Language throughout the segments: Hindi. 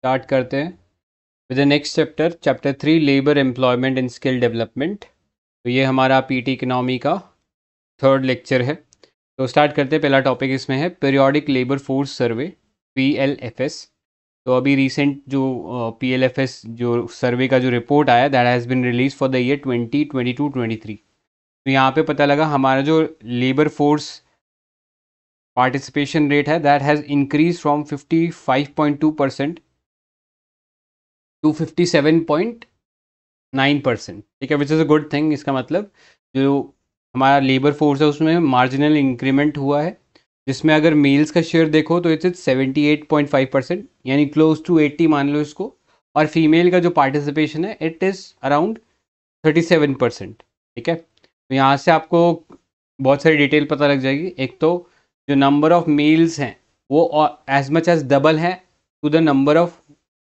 स्टार्ट करते हैं with the next chapter, chapter 3, labour employment and skill development. तो ये हमारा पीटी इकोनॉमी का थर्ड लेक्चर है। तो स्टार्ट करते हैं। पहला टॉपिक इसमें है periodic labour force survey, PLFS. तो अभी रिसेंट जो पीएलएफएस जो सर्वे का जो रिपोर्ट आया, that has been released for the year 2022-23। तो यहाँ पे पता लगा हमारा जो लेबर फोर्स पार्टिसिपेशन रेट है, that has increase from 55.2% to 57.9%। ठीक है, which is a good thing. इसका मतलब जो हमारा लेबर फोर्स है उसमें मार्जिनल इंक्रीमेंट हुआ है, जिसमें अगर मेल्स का शेयर देखो तो इट्स 78.5%, यानी क्लोज टू 80 मान लो इसको। और फीमेल का जो पार्टिसिपेशन है इट इज़ अराउंड 37%। ठीक है, तो यहाँ से आपको बहुत सारी डिटेल पता लग जाएगी। एक तो जो नंबर ऑफ मेल्स हैं वो एज मच एज डबल है to the number of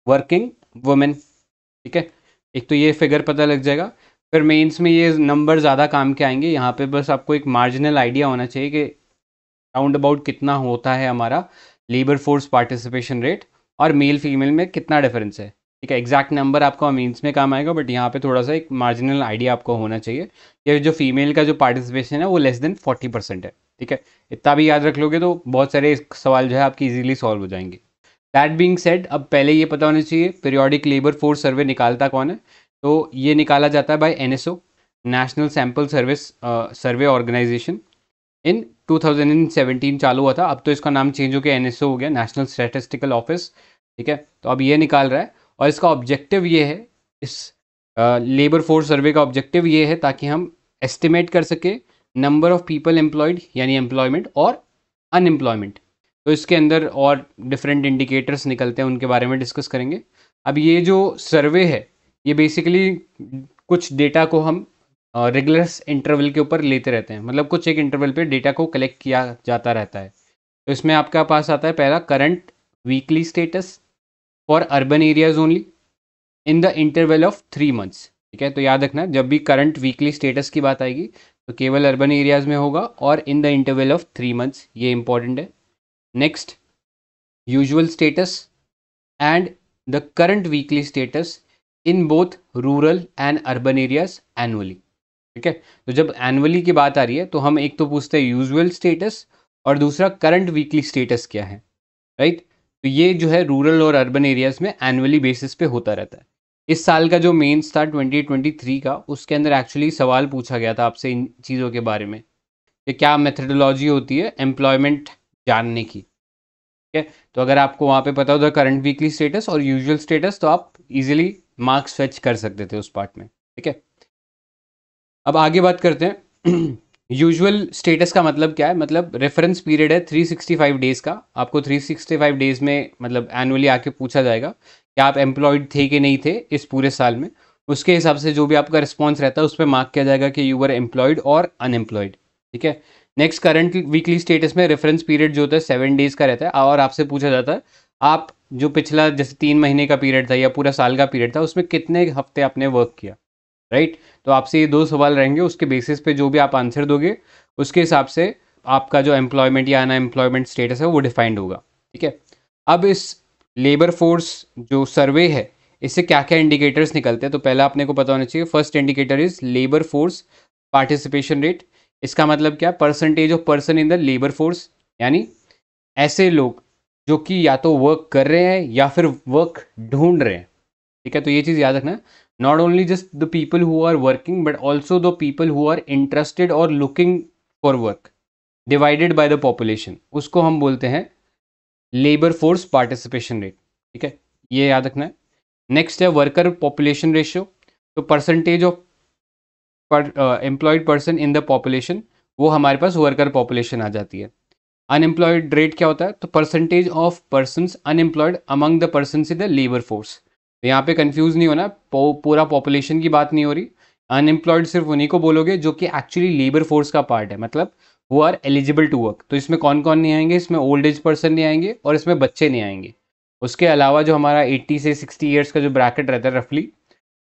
working women. ठीक है, एक तो ये फिगर पता लग जाएगा। फिर मेंस में ये नंबर ज़्यादा काम के आएंगे। यहाँ पे बस आपको एक मार्जिनल आइडिया होना चाहिए कि राउंड अबाउट कितना होता है हमारा लेबर फोर्स पार्टिसिपेशन रेट और मेल फीमेल में कितना डिफरेंस है। ठीक है, एग्जैक्ट नंबर आपको मीन्स में काम आएगा, बट यहाँ पे थोड़ा सा एक मार्जिनल आइडिया आपको होना चाहिए कि जो फीमेल का जो पार्टिसिपेशन है वो लेस देन 40% है। ठीक है, इतना भी याद रख लोगे तो बहुत सारे सवाल जो है आपकी इजीली सॉल्व हो जाएंगे। दैट बीइंग सेड, अब पहले ये पता होना चाहिए पीरियोडिक लेबर फोर्स सर्वे निकालता कौन है। तो ये निकाला जाता है by NSO, national sample service survey organisation. In 2017 चालू हुआ था, अब तो इसका नाम चेंज हो गया, एनएसओ हो गया, नेशनल स्टैटिस्टिकल ऑफिस। ठीक है, तो अब ये निकाल रहा है और इसका ऑब्जेक्टिव ये है, इस लेबर फोर्स सर्वे का ऑब्जेक्टिव ये है ताकि हम एस्टिमेट कर सके नंबर ऑफ पीपल एम्प्लॉयड, यानी एम्प्लॉयमेंट और अनएम्प्लॉयमेंट। तो इसके अंदर और डिफरेंट इंडिकेटर्स निकलते हैं, उनके बारे में डिस्कस करेंगे। अब ये जो सर्वे है ये बेसिकली कुछ डेटा को हम रेगुलर इंटरवल के ऊपर लेते रहते हैं, मतलब कुछ एक इंटरवल पे डेटा को कलेक्ट किया जाता रहता है। तो इसमें आपके पास आता है पहला current weekly status for urban areas only in the interval of 3 months. ठीक है, तो याद रखना जब भी करंट वीकली स्टेटस की बात आएगी तो केवल अर्बन एरियाज में होगा और in the interval of 3 months, ये इंपॉर्टेंट है। Next, usual status and the current weekly status in both rural and urban areas annually. ठीक है, तो जब एनुअली की बात आ रही है तो हम एक तो पूछते हैं यूजुअल स्टेटस और दूसरा करंट वीकली स्टेटस क्या है। राइट, तो ये जो है रूरल और अर्बन एरियाज में एनुअली बेसिस पे होता रहता है। इस साल का जो मेंस था 2023 का, उसके अंदर एक्चुअली सवाल पूछा गया था आपसे इन चीज़ों के बारे में कि क्या मेथडोलॉजी होती है एम्प्लॉयमेंट जानने की। ठीक है, तो अगर आपको वहाँ पे पता होता करंट वीकली स्टेटस और यूजुअल स्टेटस तो आप इजीली मार्क्स फेच कर सकते थे उस पार्ट में। ठीक है, अब आगे बात करते हैं यूजुअल स्टेटस का मतलब क्या है। मतलब रेफरेंस पीरियड है 365 डेज़ का। आपको 365 डेज़ में मतलब एनुअली आके पूछा जाएगा कि आप एम्प्लॉयड थे कि नहीं थे इस पूरे साल में। उसके हिसाब से जो भी आपका रिस्पॉन्स रहता है उस पर मार्क किया जाएगा कि यू वर एम्प्लॉयड और अनएम्प्लॉयड। ठीक है, नेक्स्ट करंट वीकली स्टेटस में रेफरेंस पीरियड जो होता है 7 डेज़ का रहता है और आपसे पूछा जाता है आप जो पिछला जैसे 3 महीने का पीरियड था या पूरा साल का पीरियड था उसमें कितने हफ्ते आपने वर्क किया। राइट, तो आपसे ये दो सवाल रहेंगे, उसके बेसिस पे जो भी आप आंसर दोगे उसके हिसाब से आपका जो एम्प्लॉयमेंट या अनएम्प्लॉयमेंट स्टेटस है वो डिफाइंड होगा। ठीक है, अब इस लेबर फोर्स जो सर्वे है इससे क्या क्या इंडिकेटर्स निकलते हैं, तो पहला अपने को पता होना चाहिए। First indicator is labour force participation rate. इसका मतलब क्या, percentage of person in the labour force, यानी ऐसे लोग जो कि या तो वर्क कर रहे हैं या फिर वर्क ढूंढ रहे हैं। ठीक है, तो ये चीज़ याद रखना, not only just the people who are working but also the people who are interested और looking for work divided by the population, उसको हम बोलते हैं लेबर फोर्स पार्टिसिपेशन रेट। ठीक है, ये याद रखना है। नेक्स्ट है वर्कर पॉपुलेशन रेशियो। तो percentage of employed person in the population, वो हमारे पास वर्कर पॉपुलेशन आ जाती है। अनएम्प्लॉयड रेट क्या होता है, तो percentage of persons unemployed among the persons in the labour force. तो यहाँ पे कंफ्यूज नहीं होना, पूरा पॉपुलेशन की बात नहीं हो रही। अनएम्प्लॉयड सिर्फ उन्हीं को बोलोगे जो कि एक्चुअली लेबर फोर्स का पार्ट है, मतलब वो आर एलिजिबल टू वर्क। तो इसमें कौन कौन नहीं आएंगे, इसमें ओल्ड एज पर्सन नहीं आएंगे और इसमें बच्चे नहीं आएंगे। उसके अलावा जो हमारा 80 से 60 ईयर्स का जो ब्रैकेट रहता है रफली,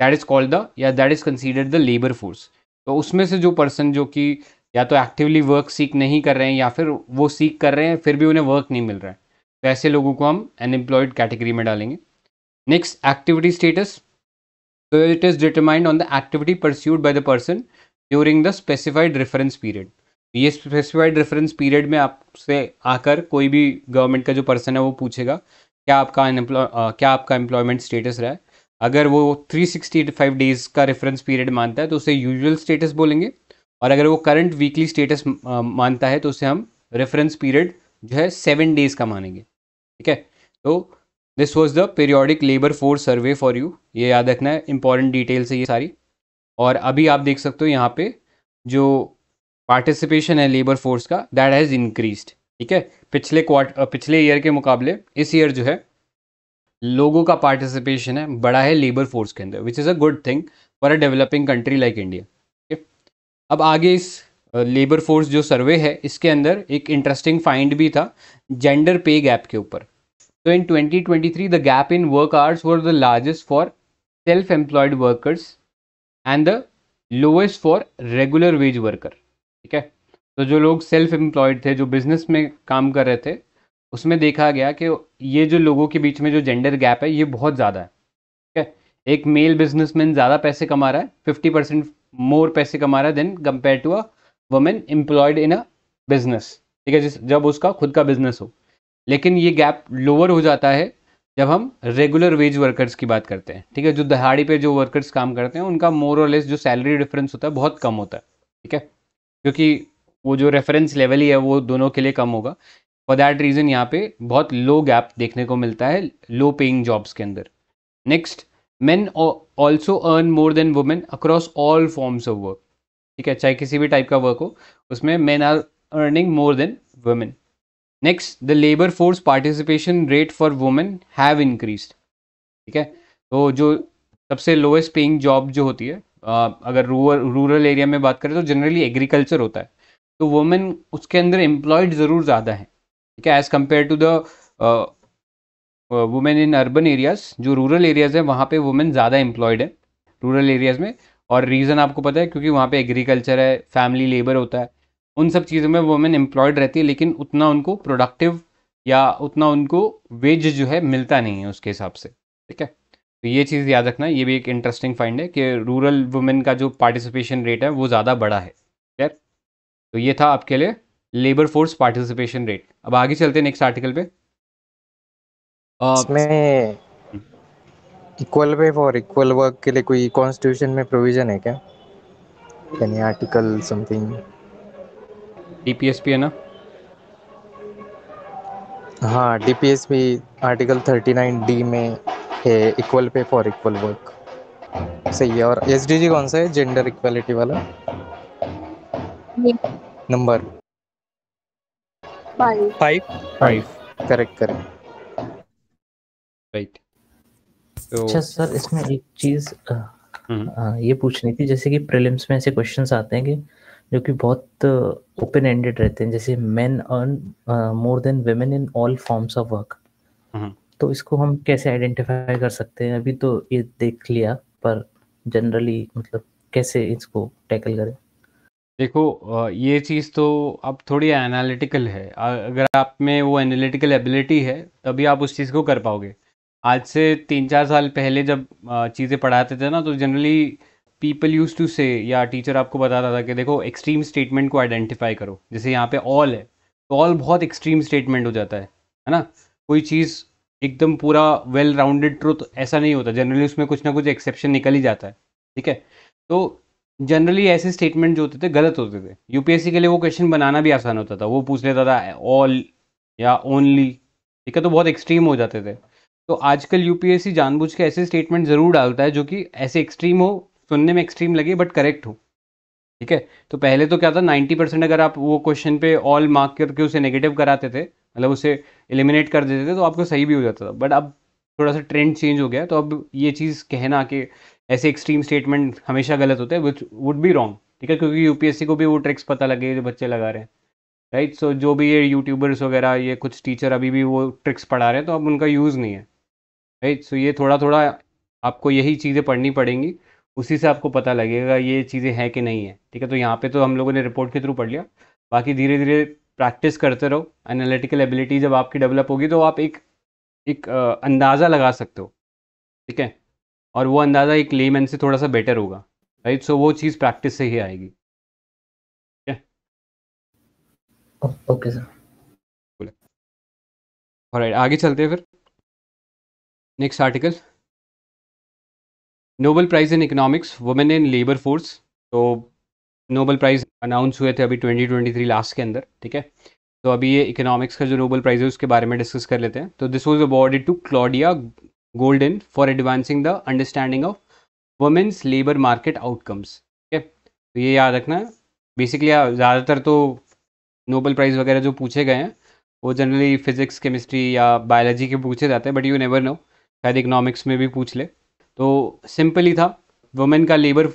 दैट इज कॉल्ड द या that is considered the labour force. तो उसमें से जो पर्सन जो कि या तो एक्टिवली वर्क सीक नहीं कर रहे हैं या फिर वो सीक कर रहे हैं फिर भी उन्हें वर्क नहीं मिल रहा है, तो ऐसे लोगों को हम अनएम्प्लॉयड कैटेगरी में डालेंगे। Next, activity status. So it is determined on the activity pursued by the person during the specified reference period. ये स्पेसिफाइड रेफरेंस पीरियड में आपसे आकर कोई भी गवर्नमेंट का जो पर्सन है वो पूछेगा क्या आपका एम्प्लॉयमेंट स्टेटस रहा है. अगर वो 365 डेज का रेफरेंस पीरियड मानता है तो उसे यूजुअल स्टेटस बोलेंगे, और अगर वो करंट वीकली स्टेटस मानता है तो उसे हम रेफरेंस पीरियड जो है 7 डेज का मानेंगे. ठीक है. तो this was the periodic labour force survey for you. ये याद रखना है, इंपॉर्टेंट डिटेल्स है ये सारी. और अभी आप देख सकते हो यहाँ पे जो पार्टिसिपेशन है लेबर फोर्स का, दैट हैज़ इंक्रीज्ड. ठीक है. पिछले ईयर के मुकाबले इस ईयर जो है लोगों का पार्टिसिपेशन है बढ़ा है लेबर फोर्स के अंदर, विच is a good thing for a developing country like India. ठीक है. अब आगे इस लेबर फोर्स जो सर्वे है इसके अंदर एक इंटरेस्टिंग फाइंड भी था जेंडर पे गैप के ऊपर. So in 2023, the gap in work hours were the largest for self-employed workers and the lowest for regular wage worker. ठीक है. तो जो लोग सेल्फ एम्प्लॉयड थे, जो बिजनेस में काम कर रहे थे, उसमें देखा गया कि ये जो लोगों के बीच में जो जेंडर गैप है ये बहुत ज़्यादा है. ठीक है. एक मेल बिजनेसमैन ज़्यादा पैसे कमा रहा है, 50% मोर पैसे कमा रहा है than compare to a women employed in a business. ठीक है. जब उसका खुद का बिजनेस हो. लेकिन ये गैप लोअर हो जाता है जब हम रेगुलर वेज वर्कर्स की बात करते हैं. ठीक है. जो दिहाड़ी पे जो वर्कर्स काम करते हैं उनका मोर और लेस जो सैलरी डिफरेंस होता है बहुत कम होता है. ठीक है. क्योंकि वो जो रेफरेंस लेवल ही है वो दोनों के लिए कम होगा. फॉर दैट रीज़न यहाँ पे बहुत लो गैप देखने को मिलता है लो पेइंग जॉब्स के अंदर. Next, main also earn more than women across all forms of work. ठीक है. चाहे किसी भी टाइप का वर्क हो उसमें men are earning more than women. Next, the labour force participation rate for women have increased. ठीक है. तो जो सबसे लोएस्ट पेइंग जॉब जो होती है, अगर रूरल एरिया में बात करें तो जनरली एग्रीकल्चर होता है, तो वुमेन उसके अंदर एम्प्लॉयड ज़रूर ज़्यादा है. ठीक है. As compare to the women in urban areas. जो रूरल एरियाज़ है वहाँ पे वुमेन ज़्यादा एम्प्लॉयड है रूरल एरियाज़ में. और रीज़न आपको पता है, क्योंकि वहाँ पे एग्रीकल्चर है, फैमिली लेबर होता है, उन सब चीज़ों में वुमेन एम्प्लॉयड रहती है, लेकिन उतना उनको प्रोडक्टिव या उतना उनको वेज जो है मिलता नहीं है उसके हिसाब से. ठीक है. तो ये चीज़ याद रखना, ये भी एक इंटरेस्टिंग फाइंड है कि रूरल वुमेन का जो पार्टिसिपेशन रेट है वो ज़्यादा बड़ा है. खैर, तो ये था आपके लिए लेबर फोर्स पार्टिसिपेशन रेट. अब आगे चलते हैं नेक्स्ट आर्टिकल पे. इसमें equal pay for equal work के लिए कोई कॉन्स्टिट्यूशन में प्रोविजन है क्या? यानी आर्टिकल समथिंग? डीपीएसपी है ना? हाँ, डीपीएस भी आर्टिकल 39D में है, equal pay for equal work. सही है. और एसडीजी कौन सा है, जेंडर इक्वालिटी वाला? नंबर 5. करेक्ट. राइट. अच्छा सर, इसमें एक चीज ये पूछनी थी, जैसे कि प्रीलिम्स में ऐसे क्वेश्चंस आते हैं कि जो कि बहुत ओपन एंडेड रहते हैं, जैसे main earn more than women in all forms of work. तो इसको हम कैसे आइडेंटिफाई कर सकते हैं? अभी तो ये देख लिया, पर जनरली मतलब कैसे इसको टैकल करें? देखो, ये चीज़ तो अब थोड़ी एनालिटिकल है. अगर आप में वो एनालिटिकल एबिलिटी है तभी आप उस चीज़ को कर पाओगे. आज से 3-4 साल पहले जब चीज़ें पढ़ाते थे ना, तो जनरली पीपल यूज टू से, या टीचर आपको बताता था कि देखो एक्सट्रीम स्टेटमेंट को आइडेंटिफाई करो. जैसे यहाँ पे ऑल है, तो ऑल बहुत एक्सट्रीम स्टेटमेंट हो जाता है ना. कोई चीज़ एकदम पूरा वेल राउंडेड ट्रुथ ऐसा नहीं होता, जनरली उसमें कुछ ना कुछ एक्सेप्शन निकल ही जाता है. ठीक है. तो जनरली ऐसे स्टेटमेंट जो होते थे गलत होते थे. यूपीएससी के लिए वो क्वेश्चन बनाना भी आसान होता था, वो पूछ लेता था ऑल या ओनली. ठीक है. तो बहुत एक्सट्रीम हो जाते थे. तो आजकल यूपीएससी जानबूझ के ऐसे स्टेटमेंट ज़रूर डालता है जो कि ऐसे एक्सट्रीम हो, सुनने में एक्सट्रीम लगे बट करेक्ट हो. ठीक है. तो पहले तो क्या था, 90% अगर आप वो क्वेश्चन पे ऑल मार्क करके उसे नेगेटिव कराते थे, मतलब उसे एलिमिनेट कर देते थे, तो आपको सही भी हो जाता था. बट अब थोड़ा सा ट्रेंड चेंज हो गया, तो अब ये चीज़ कहना कि ऐसे एक्सट्रीम स्टेटमेंट हमेशा गलत होते हैं विच वुड बी रॉन्ग. ठीक है. क्योंकि यूपीएससी को भी वो ट्रिक्स पता लगे जो बच्चे लगा रहे हैं. राइट. सो जो भी ये यूट्यूबर्स वगैरह, ये कुछ टीचर अभी भी वो ट्रिक्स पढ़ा रहे हैं, तो अब उनका यूज़ नहीं है. राइट. सो ये थोड़ा थोड़ा आपको यही चीज़ें पढ़नी पड़ेंगी, उसी से आपको पता लगेगा ये चीज़ें हैं कि नहीं है. ठीक है. तो यहाँ पे तो हम लोगों ने रिपोर्ट के थ्रू पढ़ लिया, बाकी धीरे धीरे प्रैक्टिस करते रहो. एनालिटिकल एबिलिटी जब आपकी डेवलप होगी तो आप एक अंदाज़ा लगा सकते हो ठीक है, और वो अंदाज़ा एक लेमैन से थोड़ा सा बेटर होगा, राइट। सो वो चीज़ प्रैक्टिस से ही आएगी। Okay sir. ऑलराइट, आगे चलते हैं फिर। Next article, Nobel prize in economics women in labour force. तो नोबेल प्राइज़ अनाउंस हुए थे अभी 2023 लास्ट के अंदर, ठीक है। तो अभी ये इकोनॉमिक्स का जो नोबेल प्राइज़ है उसके बारे में डिस्कस कर लेते हैं। तो this was awarded to Claudia Goldin for advancing the understanding of women's labour market outcomes, ठीक है। तो ये याद रखना है। बेसिकली ज़्यादातर तो नोबेल प्राइज़ वगैरह जो पूछे गए हैं वो जनरली फिजिक्स, केमिस्ट्री या बायोलॉजी के पूछे जाते हैं, बट यू नेवर नो, शायद इकोनॉमिक्स में भी पूछ ले। तो सिंपल ही था, वुमेन का लेबर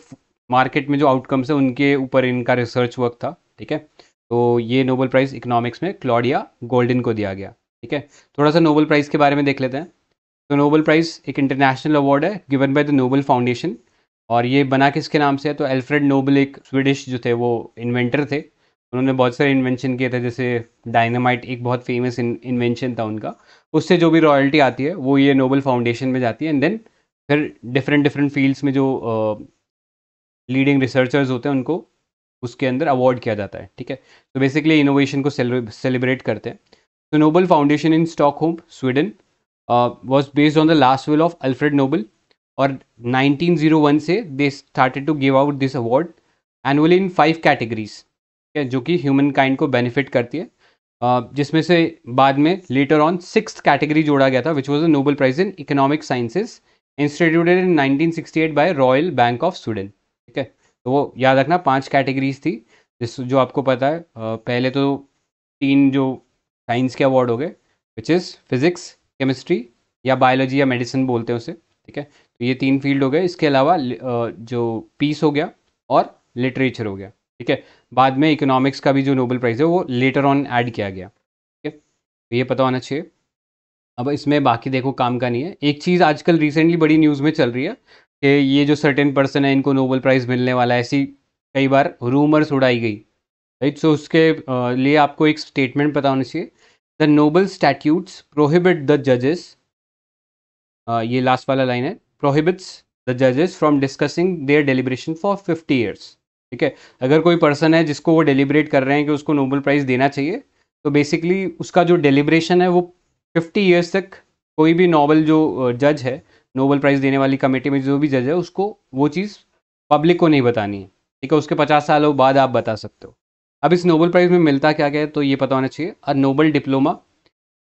मार्केट में जो आउटकम्स है उनके ऊपर इनका रिसर्च वर्क था, ठीक है। तो ये नोबेल प्राइज़ इकोनॉमिक्स में क्लॉडिया गोल्डन को दिया गया, ठीक है। थोड़ा सा नोबेल प्राइज़ के बारे में देख लेते हैं। तो नोबेल प्राइज़ एक इंटरनेशनल अवार्ड है given by the Nobel foundation, और ये बना किसके नाम से है? तो एल्फ्रेड नोबेल एक स्वीडिश जो थे वो इन्वेंटर थे। उन्होंने बहुत सारे इन्वेंशन किए थे, जैसे डायनामाइट एक बहुत फेमस इन्वेंशन था उनका। उससे जो भी रॉयल्टी आती है वो ये नोबेल फाउंडेशन में जाती है, एंड देन फिर डिफरेंट डिफरेंट फील्ड्स में जो लीडिंग रिसर्चर्स होते हैं उनको उसके अंदर अवार्ड किया जाता है, ठीक है। तो बेसिकली इनोवेशन को सेलिब्रेट करते हैं। तो Nobel Foundation in Stockholm Sweden was based on the last will of Alfred Nobel, और 1901 से they started to give out this award annually in 5 categories, ठीक है, जो कि ह्यूमन काइंड को बेनिफिट करती है। जिसमें से बाद में लेटर ऑन 6th कैटेगरी जोड़ा गया था, which was the Nobel prize in economic sciences instituted in 1968 by Royal Bank of Sweden, ठीक है। तो वो याद रखना 5 कैटेगरीज थी, जिस जो आपको पता है। पहले तो 3 जो साइंस के अवार्ड हो गए, विच इज़ फिजिक्स, केमिस्ट्री या बायोलॉजी या मेडिसिन बोलते हैं उसे, ठीक है। तो ये 3 फील्ड हो गए। इसके अलावा जो पीस हो गया और लिटरेचर हो गया, ठीक है। बाद में इकोनॉमिक्स का भी जो नोबेल प्राइज़ है वो लेटर ऑन ऐड किया गया, ठीक है। तो ये पता होना चाहिए। अब इसमें बाकी देखो काम का नहीं है। एक चीज़ आजकल रिसेंटली बड़ी न्यूज़ में चल रही है कि ये जो सर्टेन पर्सन है इनको नोबेल प्राइज़ मिलने वाला है, ऐसी कई बार रूमर्स उड़ाई गई, राइट। सो उसके लिए आपको एक स्टेटमेंट पता होना चाहिए। The Nobel statutes prohibit the जजेस, ये लास्ट वाला लाइन है, प्रोहिबिट्स द जजेस from discussing their deliberation for 50 years, ठीक है। अगर कोई पर्सन है जिसको वो डेलिब्रेट कर रहे हैं कि उसको नोबेल प्राइज़ देना चाहिए, तो बेसिकली उसका जो डेलिब्रेशन है वो 50 ईयर्स तक कोई भी नोबल जो जज है, नोबेल प्राइज़ देने वाली कमेटी में जो भी जज है, उसको वो चीज़ पब्लिक को नहीं बतानी है, ठीक है। उसके 50 सालों बाद आप बता सकते हो। अब इस नोबेल प्राइज़ में मिलता क्या क्या है, तो ये पता होना चाहिए। अ Nobel diploma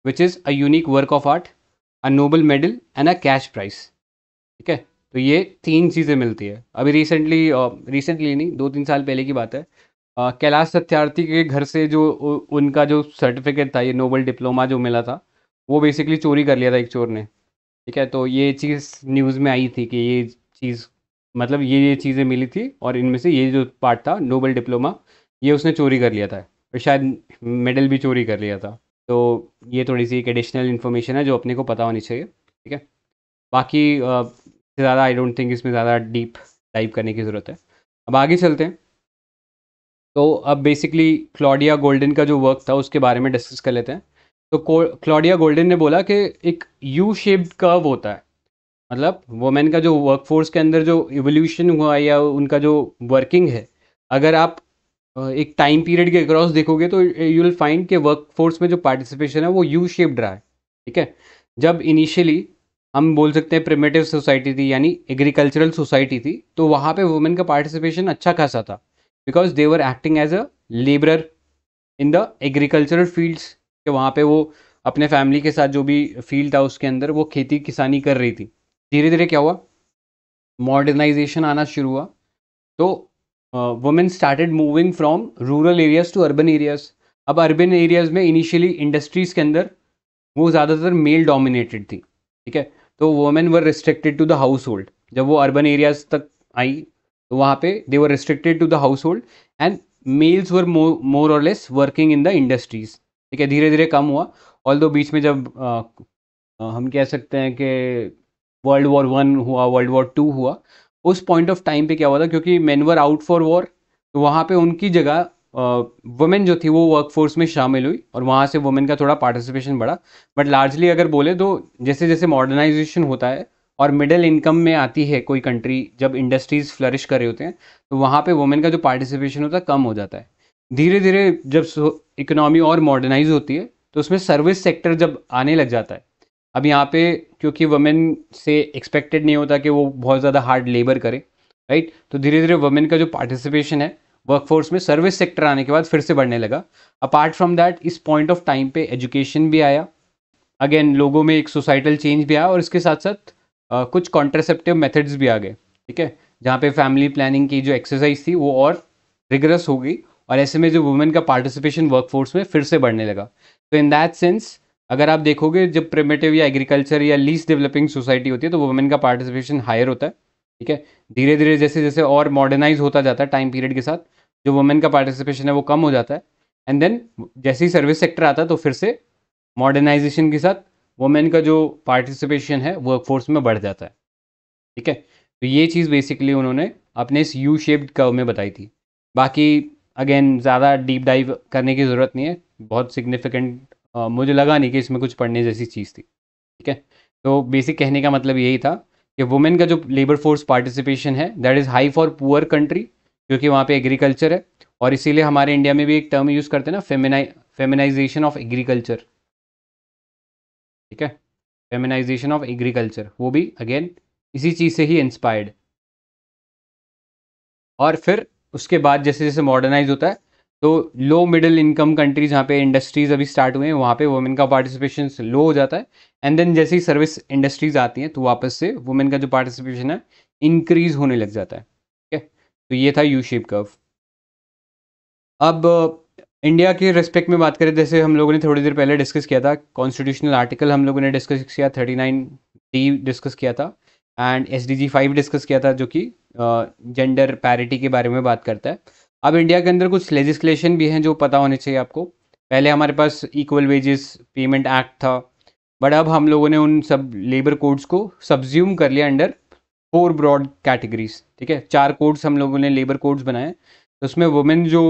which is a unique work of art, a Nobel medal and a cash prize, ठीक है। तो ये 3 चीज़ें मिलती है। अभी रिसेंटली नहीं, 2-3 साल पहले की बात है, कैलाश सत्यार्थी के घर से जो उनका जो सर्टिफिकेट था, ये नोबल डिप्लोमा जो मिला था, वो बेसिकली चोरी कर लिया था एक चोर ने, ठीक है। तो ये चीज़ न्यूज़ में आई थी कि ये चीज़, मतलब ये चीज़ें मिली थी, और इनमें से ये जो पार्ट था नोबल डिप्लोमा, ये उसने चोरी कर लिया था, और शायद मेडल भी चोरी कर लिया था। तो ये थोड़ी सी एक एडिशनल इन्फॉर्मेशन है जो अपने को पता होनी चाहिए, ठीक है। बाकी ज़्यादा आई डोंट थिंक इसमें ज़्यादा डीप डाइव करने की ज़रूरत है। अब आगे चलते हैं। तो अब बेसिकली क्लॉडिया गोल्डन का जो वर्क था उसके बारे में डिस्कस कर लेते हैं। तो क्लॉडिया गोल्डन ने बोला कि एक यू शेप्ड कर्व होता है, मतलब वुमेन का जो वर्कफोर्स के अंदर जो इवोल्यूशन हुआ या उनका जो वर्किंग है, अगर आप एक टाइम पीरियड के अक्रॉस देखोगे तो यू विल फाइंड कि वर्कफोर्स में जो पार्टिसिपेशन है वो यू शेप्ड रहा है, ठीक है। जब इनिशियली हम बोल सकते हैं प्रिमिटिव सोसाइटी थी, यानी एग्रीकल्चरल सोसाइटी थी, तो वहाँ पे वुमेन का पार्टिसिपेशन अच्छा खासा था, because they were acting as a labourer in the agricultural fields, कि वहाँ पे वो अपने फैमिली के साथ जो भी फील्ड था उसके अंदर वो खेती किसानी कर रही थी। धीरे धीरे क्या हुआ, मॉडर्नाइजेशन आना शुरू हुआ, तो women started moving from rural areas to urban areas. अब अर्बन एरियाज में इनिशियली इंडस्ट्रीज़ के अंदर वो ज़्यादातर मेल डोमिनेटेड थी, ठीक है। तो women were restricted to the household. जब वो अर्बन एरियाज तक आई तो वहाँ पे they were restricted to the household, and males were more or less working in the industries, ठीक है। धीरे धीरे कम हुआ, ऑल्दो बीच में जब हम कह सकते हैं कि वर्ल्ड वॉर 1 हुआ, वर्ल्ड वॉर 2 हुआ, उस पॉइंट ऑफ टाइम पे क्या हुआ था, क्योंकि main were out for war, तो वहाँ पे उनकी जगह वुमेन जो थी वो वर्कफोर्स में शामिल हुई, और वहाँ से वुमेन का थोड़ा पार्टिसिपेशन बढ़ा। बट लार्जली अगर बोले तो जैसे जैसे मॉडर्नाइजेशन होता है और मिडिल इनकम में आती है कोई कंट्री, जब इंडस्ट्रीज फ्लरिश कर रहे होते हैं तो वहाँ पे वुमेन का जो पार्टिसिपेशन होता है कम हो जाता है। धीरे धीरे जब इकोनॉमी और मॉडर्नाइज होती है तो उसमें सर्विस सेक्टर जब आने लग जाता है, अब यहाँ पे क्योंकि वुमेन से एक्सपेक्टेड नहीं होता कि वो बहुत ज़्यादा हार्ड लेबर करे, राइट, तो धीरे धीरे वुमेन का जो पार्टिसिपेशन है वर्कफोर्स में सर्विस सेक्टर आने के बाद फिर से बढ़ने लगा। अपार्ट फ्रॉम दैट इस पॉइंट ऑफ टाइम पे एजुकेशन भी आया, अगेन लोगों में एक सोसाइटल चेंज भी आया, और इसके साथ साथ कुछ कॉन्ट्रासेप्टिव मेथड्स भी आ गए, ठीक है, जहाँ पे फैमिली प्लानिंग की जो एक्सरसाइज थी वो और रिगरस हो गई, और ऐसे में जो वुमेन का पार्टिसिपेशन वर्कफोर्स में फिर से बढ़ने लगा। तो इन दैट सेंस अगर आप देखोगे जब प्रिमिटिव या एग्रीकल्चर या लीस्ट डेवलपिंग सोसाइटी होती है तो वुमेन का पार्टिसिपेशन हायर होता है, ठीक है। धीरे धीरे जैसे जैसे और मॉडर्नाइज होता जाता है टाइम पीरियड के साथ, जो वुमेन का पार्टिसिपेशन है वो कम हो जाता है, एंड देन जैसे ही सर्विस सेक्टर आता है तो फिर से मॉडर्नाइजेशन के साथ वुमेन का जो पार्टिसिपेशन है वर्कफोर्स में बढ़ जाता है, ठीक है। तो ये चीज़ बेसिकली उन्होंने अपने इस यू शेप्ड कर्व में बताई थी। बाकी अगेन ज़्यादा डीप डाइव करने की ज़रूरत नहीं है, बहुत सिग्निफिकेंट मुझे लगा नहीं कि इसमें कुछ पढ़ने जैसी चीज़ थी, ठीक है। तो बेसिक कहने का मतलब यही था कि वुमेन का जो लेबर फोर्स पार्टिसिपेशन है that is high for poor country, क्योंकि वहाँ पे एग्रीकल्चर है, और इसीलिए हमारे इंडिया में भी एक टर्म यूज़ करते हैं ना, फेमिनाइजेशन ऑफ एग्रीकल्चर, ठीक है, फेमिनाइजेशन ऑफ एग्रीकल्चर, वो भी अगेन इसी चीज़ से ही इंस्पायर्ड। और फिर उसके बाद जैसे जैसे मॉडर्नाइज होता है तो लो मिडिल इनकम कंट्रीज जहाँ पे इंडस्ट्रीज अभी स्टार्ट हुए हैं वहाँ पे वुमेन का पार्टिसिपेशन लो हो जाता है, एंड देन जैसे ही सर्विस इंडस्ट्रीज आती हैं तो वापस से वुमेन का जो पार्टिसिपेशन है इंक्रीज होने लग जाता है, ठीक है। तो ये था यू शेप कर्व। अब इंडिया के रेस्पेक्ट में बात करें, जैसे हम लोगों ने थोड़ी देर पहले डिस्कस किया था, कॉन्स्टिट्यूशनल आर्टिकल हम लोगों ने डिस्कस किया, 39D डिस्कस किया था, एंड SDG 5 डिस्कस किया था जो कि जेंडर पैरिटी के बारे में बात करता है। अब इंडिया के अंदर कुछ लेजिस्लेशन भी हैं जो पता होने चाहिए आपको। पहले हमारे पास इक्वल वेजेस पेमेंट एक्ट था, बट अब हम लोगों ने उन सब लेबर कोड्स को सब्ज्यूम कर लिया अंडर 4 ब्रॉड कैटेगरीज, ठीक है। 4 कोड्स हम लोगों ने लेबर कोड्स बनाए, तो उसमें वुमेन जो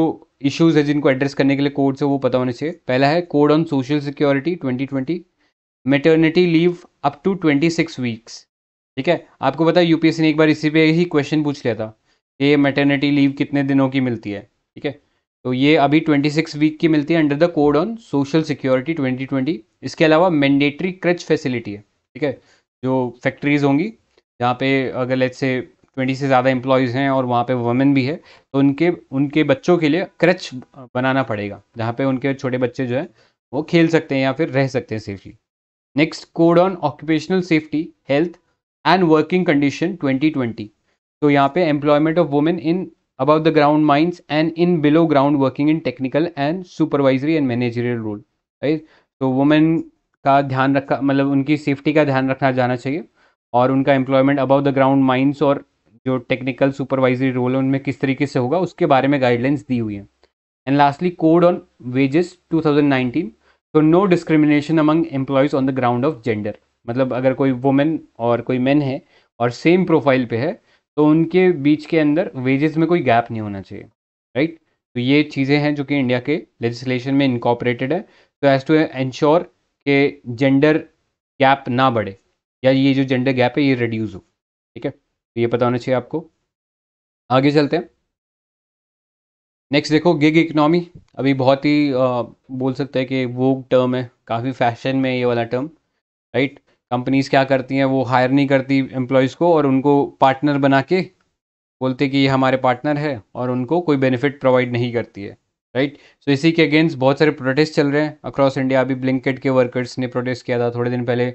इश्यूज है जिनको एड्रेस करने के लिए कोड्स है वो पता होने चाहिए। पहला है code on social security 2020, maternity leave up to 26 weeks, ठीक है। आपको पता है यूपीएससी ने एक बार इसी पे ही क्वेश्चन पूछ लिया था कि ये मैटरनिटी लीव कितने दिनों की मिलती है, ठीक है। तो ये अभी 26 वीक की मिलती है under the code on social security 2020। इसके अलावा मैंडेटरी क्रच फैसिलिटी है, ठीक है। जो फैक्ट्रीज होंगी जहाँ पे अगर लेट्स से 20 से ज़्यादा एम्प्लॉयज़ हैं और वहाँ पे वुमेन भी है तो उनके उनके बच्चों के लिए क्रच बनाना पड़ेगा, जहाँ पे उनके छोटे बच्चे जो हैं वो खेल सकते हैं या फिर रह सकते हैं safely. Next code on occupational safety health and working condition 2020। तो यहाँ पे employment of women in above the ground mines and in below ground working in technical and supervisory and managerial role, right. तो वुमेन का ध्यान रखा, मतलब उनकी सेफ्टी का ध्यान रखना जाना चाहिए, और उनका employment above the ground mines और जो टेक्निकल सुपरवाइजरी रोल है उनमें किस तरीके से होगा उसके बारे में गाइडलाइंस दी हुई है। And lastly code on wages 2019, तो no discrimination among employees on the ground of gender, मतलब अगर कोई वुमेन और कोई मेन है और सेम प्रोफाइल पे है तो उनके बीच के अंदर वेजेस में कोई गैप नहीं होना चाहिए, राइट। तो ये चीज़ें हैं जो कि इंडिया के लेजिस्लेशन में इनकॉर्पोरेटेड है, तो एज टू एंश्योर कि जेंडर गैप ना बढ़े या ये जो जेंडर गैप है ये रिड्यूस हो, ठीक है। तो ये पता होना चाहिए आपको। आगे चलते हैं। नेक्स्ट देखो गिग इकनॉमी, अभी बहुत ही बोल सकते हैं कि वो टर्म है, काफ़ी फैशन में ये वाला टर्म, राइट। कंपनीज क्या करती हैं, वो हायर नहीं करती एम्प्लॉयज़ को और उनको पार्टनर बना के बोलते कि ये हमारे पार्टनर है, और उनको कोई बेनिफिट प्रोवाइड नहीं करती है, राइट। सो इसी के अगेंस्ट बहुत सारे प्रोटेस्ट चल रहे हैं अक्रॉस इंडिया। अभी ब्लिंकिट के वर्कर्स ने प्रोटेस्ट किया था थोड़े दिन पहले,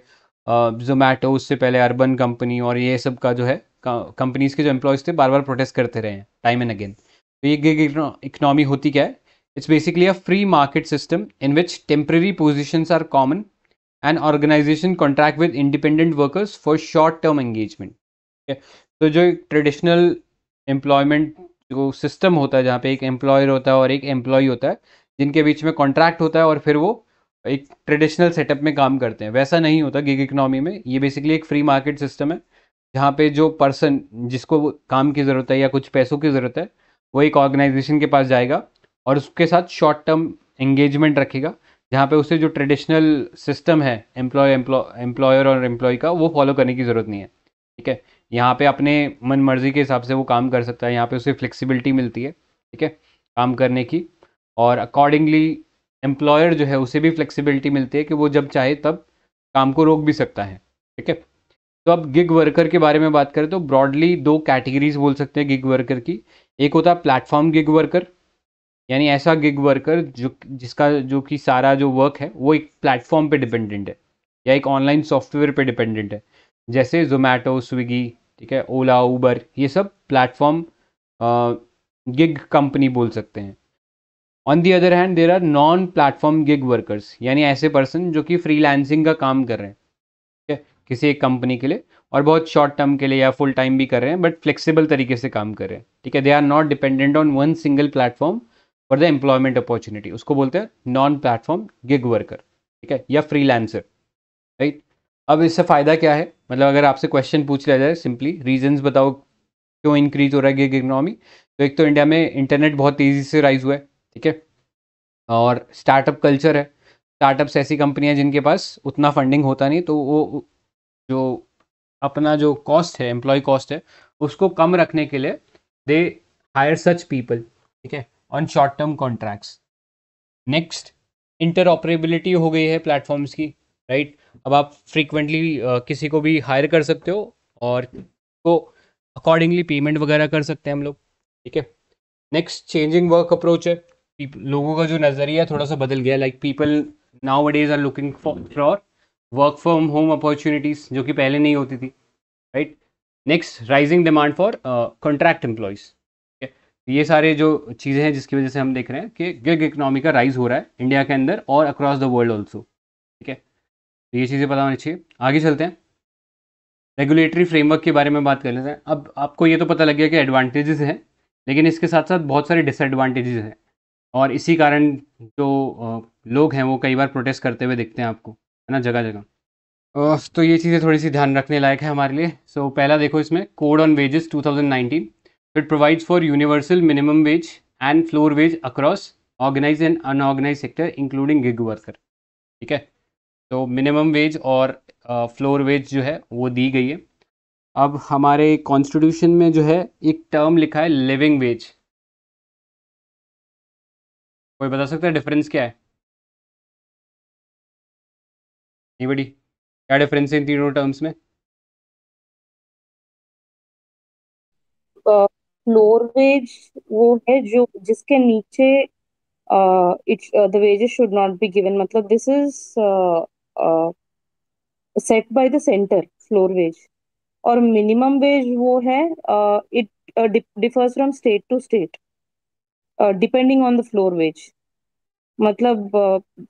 जोमेटो, उससे पहले अर्बन कंपनी, और ये सब का जो है कंपनीज़ के जो एम्प्लॉयज़ थे बार बार प्रोटेस्ट करते रहे हैं टाइम एंड अगेन। तो ये गिग इकनॉमी होती क्या है? It's basically a free market system in which temporary positions are common and organisation contract with independent workers for short term engagement. तो जो एक ट्रेडिशनल एम्प्लॉयमेंट जो सिस्टम होता है जहाँ पे एक एम्प्लॉयर होता है और एक एम्प्लॉय होता है जिनके बीच में कॉन्ट्रैक्ट होता है और फिर वो एक ट्रेडिशनल सेटअप में काम करते हैं, वैसा नहीं होता गिग इकनॉमी में। ये बेसिकली एक फ्री मार्केट सिस्टम है जहाँ पे जो पर्सन जिसको काम की ज़रूरत है या कुछ पैसों की ज़रूरत है वो एक ऑर्गेनाइजेशन के पास जाएगा और उसके साथ शॉर्ट टर्म एंगेजमेंट रखेगा, जहाँ पे उसे जो ट्रेडिशनल सिस्टम है एम्प्लॉयर और एम्प्लॉय का वो फॉलो करने की ज़रूरत नहीं है। ठीक है, यहाँ पे अपने मन मर्जी के हिसाब से वो काम कर सकता है, यहाँ पे उसे फ्लेक्सिबिलिटी मिलती है, ठीक है, काम करने की। और अकॉर्डिंगली एम्प्लॉयर जो है उसे भी फ्लेक्सिबिलिटी मिलती है कि वो जब चाहे तब काम को रोक भी सकता है, ठीक है। तो अब गिग वर्कर के बारे में बात करें तो ब्रॉडली दो कैटेगरीज बोल सकते हैं गिग वर्कर की। एक होता है प्लेटफॉर्म गिग वर्कर, यानी ऐसा गिग वर्कर जो कि सारा जो वर्क है वो एक प्लेटफॉर्म पे डिपेंडेंट है या एक ऑनलाइन सॉफ्टवेयर पे डिपेंडेंट है, जैसे जोमेटो, स्विगी, ठीक है, ओला, उबर, ये सब प्लेटफॉर्म गिग कंपनी बोल सकते हैं। On the other hand there are non platform gig workers, यानी ऐसे पर्सन जो कि फ्रीलांसिंग का काम कर रहे हैं, ठीक है, किसी एक कंपनी के लिए, और बहुत शॉर्ट टर्म के लिए या फुल टाइम भी कर रहे हैं, बट फ्लेक्सिबल तरीके से काम कर रहे हैं, ठीक है। They are not dependent on one single platform for the employment opportunity, उसको बोलते हैं नॉन प्लेटफॉर्म गिग वर्कर, ठीक है, या फ्रीलांसर, राइट। अब इससे फ़ायदा क्या है, मतलब अगर आपसे क्वेश्चन पूछ लिया जाए सिंपली रीजंस बताओ क्यों इंक्रीज हो रहा है गिग इकोनॉमी, तो एक तो इंडिया में इंटरनेट बहुत तेज़ी से राइज हुआ है, ठीक है, और स्टार्टअप कल्चर है। स्टार्टअप्स ऐसी कंपनियां जिनके पास उतना फंडिंग होता नहीं, तो वो जो अपना जो कॉस्ट है, एम्प्लॉय कॉस्ट है, उसको कम रखने के लिए दे हायर सच पीपल, ठीक है, on short term contracts. Next, interoperability हो गई है प्लेटफॉर्म्स की, राइट। अब आप फ्रीक्वेंटली किसी को भी हायर कर सकते हो और को अकॉर्डिंगली पेमेंट वगैरह कर सकते हैं हम लोग, ठीक है। नेक्स्ट, चेंजिंग वर्क अप्रोच है। लोगों का जो नज़रिया थोड़ा सा बदल गया, like people nowadays are looking for work from home opportunities, जो कि पहले नहीं होती थी, right. Next, rising demand for contract employees, ये सारे जो चीज़ें हैं जिसकी वजह से हम देख रहे हैं कि गिग इकोनॉमी का राइज हो रहा है इंडिया के अंदर और अक्रॉस द वर्ल्ड ऑल्सो, ठीक है। तो ये चीज़ें पता होनी चाहिए। आगे चलते हैं, रेगुलेटरी फ्रेमवर्क के बारे में बात कर लेते हैं। अब आपको ये तो पता लग गया कि एडवांटेजेस हैं, लेकिन इसके साथ साथ बहुत सारे डिसएडवांटेजेस हैं, और इसी कारण जो लोग हैं वो कई बार प्रोटेस्ट करते हुए दिखते हैं आपको, है ना, जगह जगह। तो ये चीज़ें थोड़ी सी ध्यान रखने लायक है हमारे लिए। सो पहला देखो, इसमें code on wages 2019, it provides for universal minimum wage and floor wage across organise and unorganise sector including gig worker, ठीक है। तो मिनिमम वेज और फ्लोर वेज जो है वो दी गई है। अब हमारे कॉन्स्टिट्यूशन में जो है एक टर्म लिखा है लिविंग वेज, कोई बता सकता है डिफरेंस क्या है? एनीबॉडी, क्या डिफरेंस है इन तीनों टर्म्स में? फ्लोर वेज वो है जो जिसके नीचे it the wages should not be given, मतलब this is set by the centre, floor wage. और मिनिमम वेज वो है, it differs from state to state depending on the floor wage. मतलब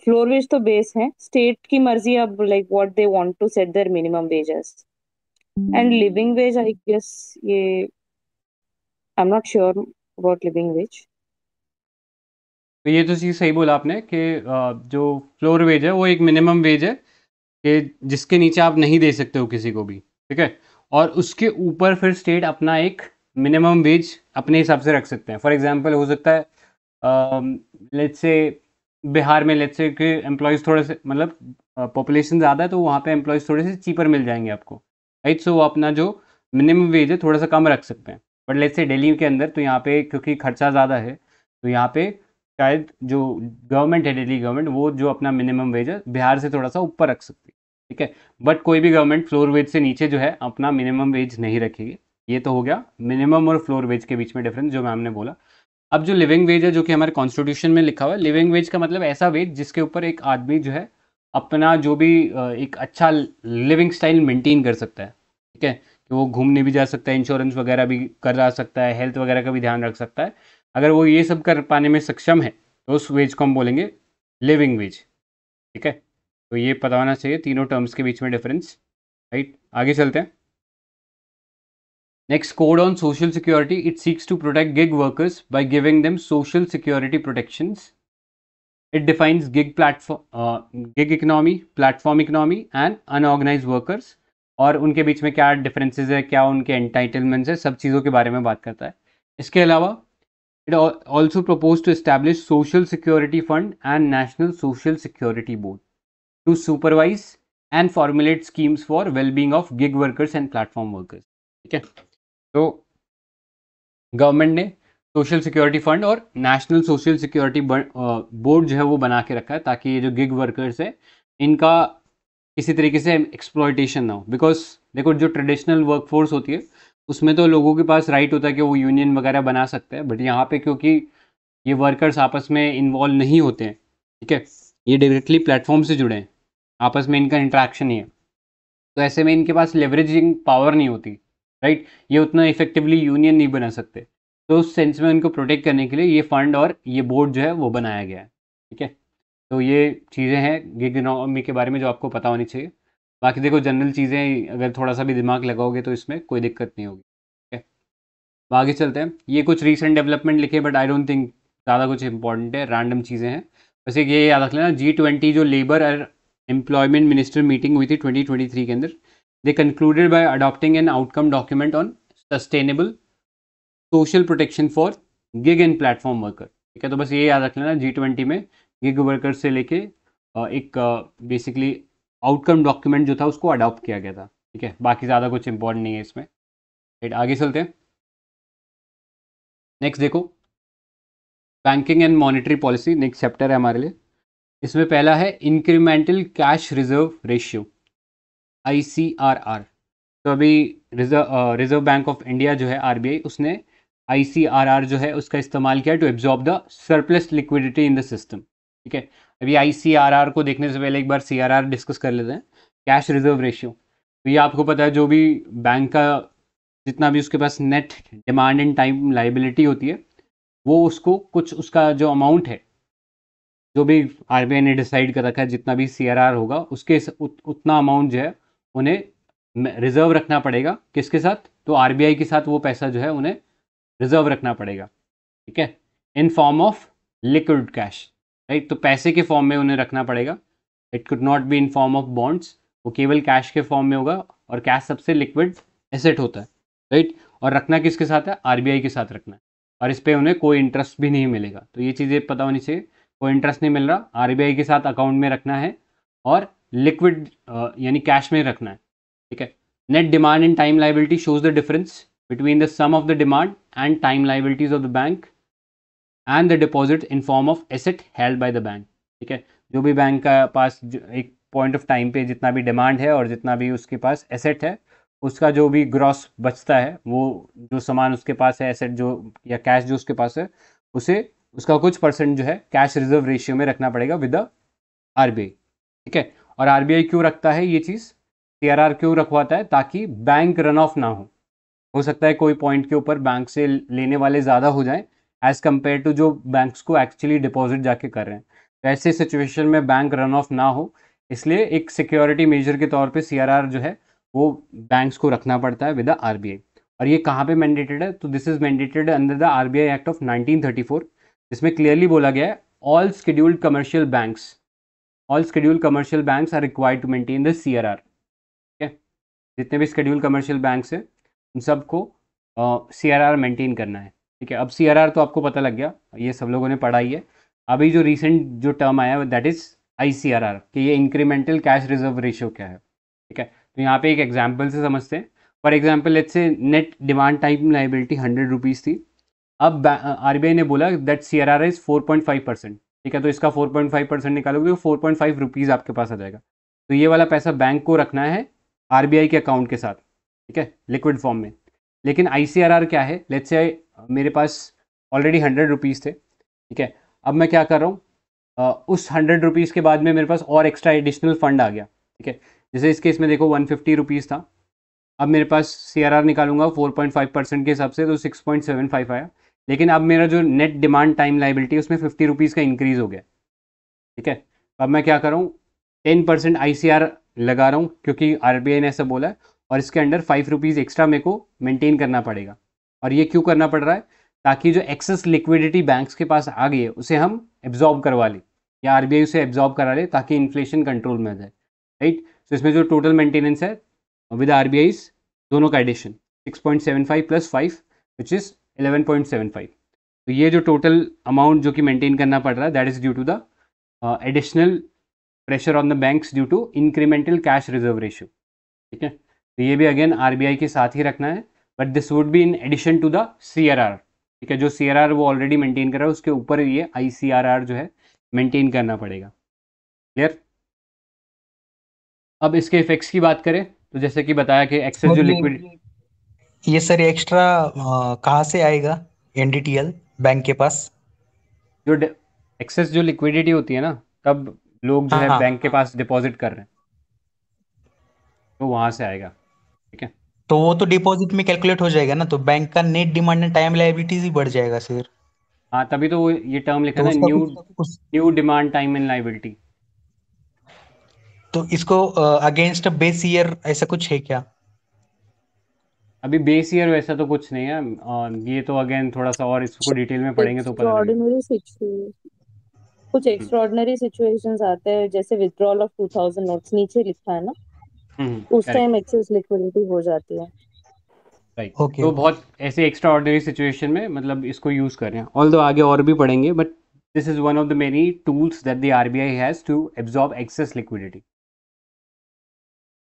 फ्लोर वेज तो बेस है, स्टेट की मर्जी अब like what they want to set their minimum wages. And living wage I guess ये I am not sure about living wage. तो ये तो चीज़ सही बोला आपने कि जो फ्लोर वेज है वो एक मिनिमम वेज है कि जिसके नीचे आप नहीं दे सकते हो किसी को भी, ठीक है। और उसके ऊपर फिर स्टेट अपना एक मिनिमम वेज अपने हिसाब से रख सकते हैं। फॉर एग्जांपल हो सकता है लेट्स से बिहार में लेट्स से कि एम्प्लॉयज़ थोड़े से, मतलब पॉपुलेशन ज़्यादा है तो वहाँ पे एम्प्लॉयज़ थोड़े से चीपर मिल जाएंगे आपको, राइट। सो वो अपना जो मिनिमम वेज है थोड़ा सा कम रख सकते हैं। बट लेट्स से दिल्ली के अंदर तो यहाँ पे क्योंकि खर्चा ज़्यादा है, तो यहाँ पे शायद जो गवर्नमेंट है, दिल्ली गवर्नमेंट, वो जो अपना मिनिमम वेज है बिहार से थोड़ा सा ऊपर रख सकती है, ठीक है। बट कोई भी गवर्नमेंट फ्लोर वेज से नीचे जो है अपना मिनिमम वेज नहीं रखेगी। ये तो हो गया मिनिमम और फ्लोर वेज के बीच में डिफरेंस जो मैम ने बोला। अब जो लिविंग वेज है जो कि हमारे कॉन्स्टिट्यूशन में लिखा हुआ है, लिविंग वेज का मतलब ऐसा वेज जिसके ऊपर एक आदमी जो है अपना जो भी एक अच्छा लिविंग स्टाइल मेंटेन कर सकता है, ठीक है, कि वो घूमने भी जा सकता है, इंश्योरेंस वगैरह भी करा सकता है, हेल्थ वगैरह का भी ध्यान रख सकता है। अगर वो ये सब कर पाने में सक्षम है तो उस वेज को हम बोलेंगे लिविंग वेज, ठीक है। तो ये पता होना चाहिए तीनों टर्म्स के बीच में डिफरेंस, राइट। आगे चलते हैं। Next, code on social security. It seeks to protect gig workers by giving them social security protections. It defines gig economy, platform economy and unorganized workers. और उनके बीच में क्या डिफरेंसेस है, क्या उनके एंटाइटलमेंट्स है, सब चीज़ों के बारे में बात करता है। इसके अलावा it also propose to establish social security fund and national social security board to supervise and formulate schemes for wellbeing of gig workers and platform workers. ठीक है, तो गवर्नमेंट ने सोशल सिक्योरिटी फंड और नेशनल सोशल सिक्योरिटी बोर्ड जो है वो बना के रखा है, ताकि ये जो गिग वर्कर्स है इनका किसी तरीके से एक्सप्लॉयटेशन ना हो। बिकॉज देखो, जो ट्रेडिशनल वर्कफोर्स होती है उसमें तो लोगों के पास राइट होता है कि वो यूनियन वगैरह बना सकते हैं, बट यहाँ पे क्योंकि ये वर्कर्स आपस में इन्वॉल्व नहीं होते हैं, ठीक है, ये डायरेक्टली प्लेटफॉर्म से जुड़े हैं, आपस में इनका इंट्रैक्शन नहीं है, तो ऐसे में इनके पास लेवरेजिंग पावर नहीं होती, राइट, ये उतना इफेक्टिवली यूनियन नहीं बना सकते। तो उस सेंस में उनको प्रोटेक्ट करने के लिए ये फंड और ये बोर्ड जो है वो बनाया गया है। ठीक है, तो ये चीज़ें हैं गिग इकोनॉमी के बारे में जो आपको पता होनी चाहिए। बाकी देखो, जनरल चीज़ें अगर थोड़ा सा भी दिमाग लगाओगे तो इसमें कोई दिक्कत नहीं होगी। ठीक है, अब आगे चलते हैं। ये कुछ रीसेंट डेवलपमेंट लिखे, बट आई डोंट थिंक ज़्यादा कुछ इंपॉर्टेंट है, रैंडम चीज़ें हैं। वैसे ये याद रख लेना, G20 जो लेबर और एम्प्लॉयमेंट मिनिस्टर मीटिंग हुई थी 2023 के अंदर, दे concluded bye adopting an outcome document on sustainable social protection for gig and platform worker. ठीक है, तो बस ये याद रख लेना, G20 में गिग वर्कर से लेके एक बेसिकली आउटकम डॉक्यूमेंट जो था उसको अडॉप्ट किया गया था। ठीक है, बाकी ज़्यादा कुछ इंपॉर्टेंट नहीं है इसमें। राइट, आगे चलते हैं। नेक्स्ट देखो, banking and monetary policy, next chapter है हमारे लिए। इसमें पहला है incremental cash reserve ratio, ICRR। तो अभी रिजर्व बैंक ऑफ इंडिया जो है, RBI, उसने ICRR जो है उसका इस्तेमाल किया to absorb the surplus liquidity in the system. ठीक है, अभी ICRR को देखने से पहले एक बार CRR डिस्कस कर लेते हैं, कैश रिजर्व रेशियो। तो ये आपको पता है, जो भी बैंक का जितना भी उसके पास net demand and time liability होती है, वो उसको कुछ उसका जो अमाउंट है, जो भी RBI ने डिसाइड कर रखा है, जितना भी CRR होगा उसके उतना अमाउंट जो है उन्हें रिजर्व रखना पड़ेगा। किसके साथ? तो RBI के साथ वो पैसा जो है उन्हें रिजर्व रखना पड़ेगा। ठीक है, in form of liquid cash, right, तो पैसे के फॉर्म में उन्हें रखना पड़ेगा। It could not be in form of bonds, वो केवल कैश के फॉर्म में होगा, और कैश सबसे लिक्विड एसेट होता है, राइट। और रखना किसके साथ है? RBI के साथ रखना है, और इस पर उन्हें कोई इंटरेस्ट भी नहीं मिलेगा। तो ये चीज़ें पता होनी चाहिए, कोई इंटरेस्ट नहीं मिल रहा, RBI के साथ अकाउंट में रखना है और लिक्विड यानी कैश में रखना है। ठीक है, net demand and time liability shows the difference between the sum of the demand and time liabilities of the bank and the deposit in form of asset held by the bank। ठीक है, जो भी बैंक का पास एक पॉइंट ऑफ टाइम पे जितना भी डिमांड है और जितना भी उसके पास एसेट है, उसका जो भी ग्रॉस बचता है, वो जो सामान उसके पास है, एसेट जो या कैश जो उसके पास है, उसे उसका कुछ परसेंट जो है कैश रिजर्व रेशियो में रखना पड़ेगा विद द RBI। ठीक है, और RBI क्यों रखता है ये चीज़, CRR क्यों रखवाता है? ताकि बैंक रन ऑफ ना हो सकता है कोई पॉइंट के ऊपर बैंक से लेने वाले ज़्यादा हो जाएं एज़ कम्पेयर टू जो बैंक्स को एक्चुअली डिपॉजिट जाके कर रहे हैं। तो ऐसे सिचुएशन में बैंक रन ऑफ ना हो, इसलिए एक सिक्योरिटी मेजर के तौर पे CRR जो है वो बैंक्स को रखना पड़ता है विद द RBI। और ये कहाँ पे मैंडेटेड है? तो this is mandated under the RBI act of 1934, जिसमें क्लियरली बोला गया है all scheduled commercial banks are required to maintain the CRR। ठीक है, जितने भी शेड्यूल्ड कमर्शियल बैंक्स हैं उन सबको CRR मेंटेन करना है। ठीक है, अब CRR तो आपको पता लग गया, ये सब लोगों ने पढ़ा ही है। अभी जो रिसेंट जो टर्म आया दैट इज़ ICRR, कि ये इंक्रीमेंटल कैश रिजर्व रेशियो क्या है। ठीक है, तो यहाँ पे एक एग्जांपल से समझते हैं। For example, let's say net demand time liability 100 rupees थी। अब RBI ने बोला दैट CRR इज़ 4.5%। ठीक है, तो इसका 4.5% निकालोगे तो 4.5 रुपीज़ आपके पास आ जाएगा। तो ये वाला पैसा बैंक को रखना है RBI के अकाउंट के साथ, ठीक है, लिक्विड फॉर्म में। लेकिन ICRR क्या है? लेट्स से मेरे पास ऑलरेडी 100 रुपीज़ थे। ठीक है, अब मैं क्या कर रहा हूँ, उस 100 रुपीज़ के बाद में मेरे पास और एक्स्ट्रा एडिशनल फंड आ गया। ठीक है, जैसे इस केस में देखो 150 रुपीज़ था, अब मेरे पास CRR निकालूंगा 4.5% के हिसाब से तो 6.75 आया। लेकिन अब मेरा जो नेट डिमांड टाइम लाइबिलिटी है उसमें 50 रुपीज़ का इंक्रीज़ हो गया। ठीक है, अब मैं क्या कर रहा हूँ, 10% ICR लगा रहा हूँ क्योंकि RBI ने ऐसा बोला है, और इसके अंडर 5 रुपीज़ एक्स्ट्रा मेरे को मेंटेन करना पड़ेगा। और ये क्यों करना पड़ रहा है? ताकि जो एक्सेस लिक्विडिटी बैंक्स के पास आ गई है उसे हम एब्जॉर्ब करवा लें, या RBI उसे एब्जॉर्ब करा ले, ताकि इन्फ्लेशन कंट्रोल में आ जाए। राइट, तो इसमें जो टोटल मेंटेनेंस है विद RBI दोनों का एडिशन 6.75 + 5 विच इज़ 11.75। तो ये जो टोटल अमाउंट जो कि मेंटेन करना पड़ रहा है that is due to the additional pressure on the banks due to incremental cash reserve ratio, ठीक है। तो ये भी अगेन आरबीआई के साथ ही रखना है, but this would be in addition to the CRR, ठीक है। जो सीआरआर वो ऑलरेडी मेंटेन कर रहा है, उसके ऊपर ये आईसीआरआर जो है मेंटेन करना पड़ेगा। क्लियर। अब इसके इफेक्ट्स की बात करें तो जैसे कि बताया कि एक्सेस जो लिक्विड, ये सर एक्स्ट्रा कहाँ से आएगा एनडीटीएल बैंक के पास? जो एक्सेस जो लिक्विडिटी होती है ना, तब लोग जो है हाँ, बैंक के पास डिपॉजिट कर रहे हैं, तो वहां से आएगा, ठीक है। तो वो तो डिपॉजिट में कैलकुलेट हो जाएगा ना, तो बैंक का net demand and time liabilities ही बढ़ जाएगा सर। हाँ, तभी तो वो ये टर्म लिखा तो ना, उसका न्यू कुछ new demand time and liability. तो इसको अगेंस्ट बेस ईयर ऐसा कुछ है क्या? अभी बेस ईयर वैसा तो कुछ नहीं है, और ये तो अगेन थोड़ा सा और इसको डिटेल में पढ़ेंगे तो पता लगेगा। एक्स्ट्रॉर्डिनरी सिचुएशन, कुछ एक्स्ट्रॉर्डिनरी सिचुएशंस आते हैं, जैसे विड्रॉल ऑफ 2000 नोट्स नीचे लिखा है ना, उस करेक्ट, टाइम एक्सेस लिक्विडिटी हो जाती है। राइट। ओके तो ओके। बहुत ऐसे एक्स्ट्रा ऑर्डिनरी सिचुएशन में मतलब इसको यूज़ कर रहे हैं, ऑल दो आगे और भी पढ़ेंगे, but this is one of the many tools that the RBI has to absorb excess liquidity.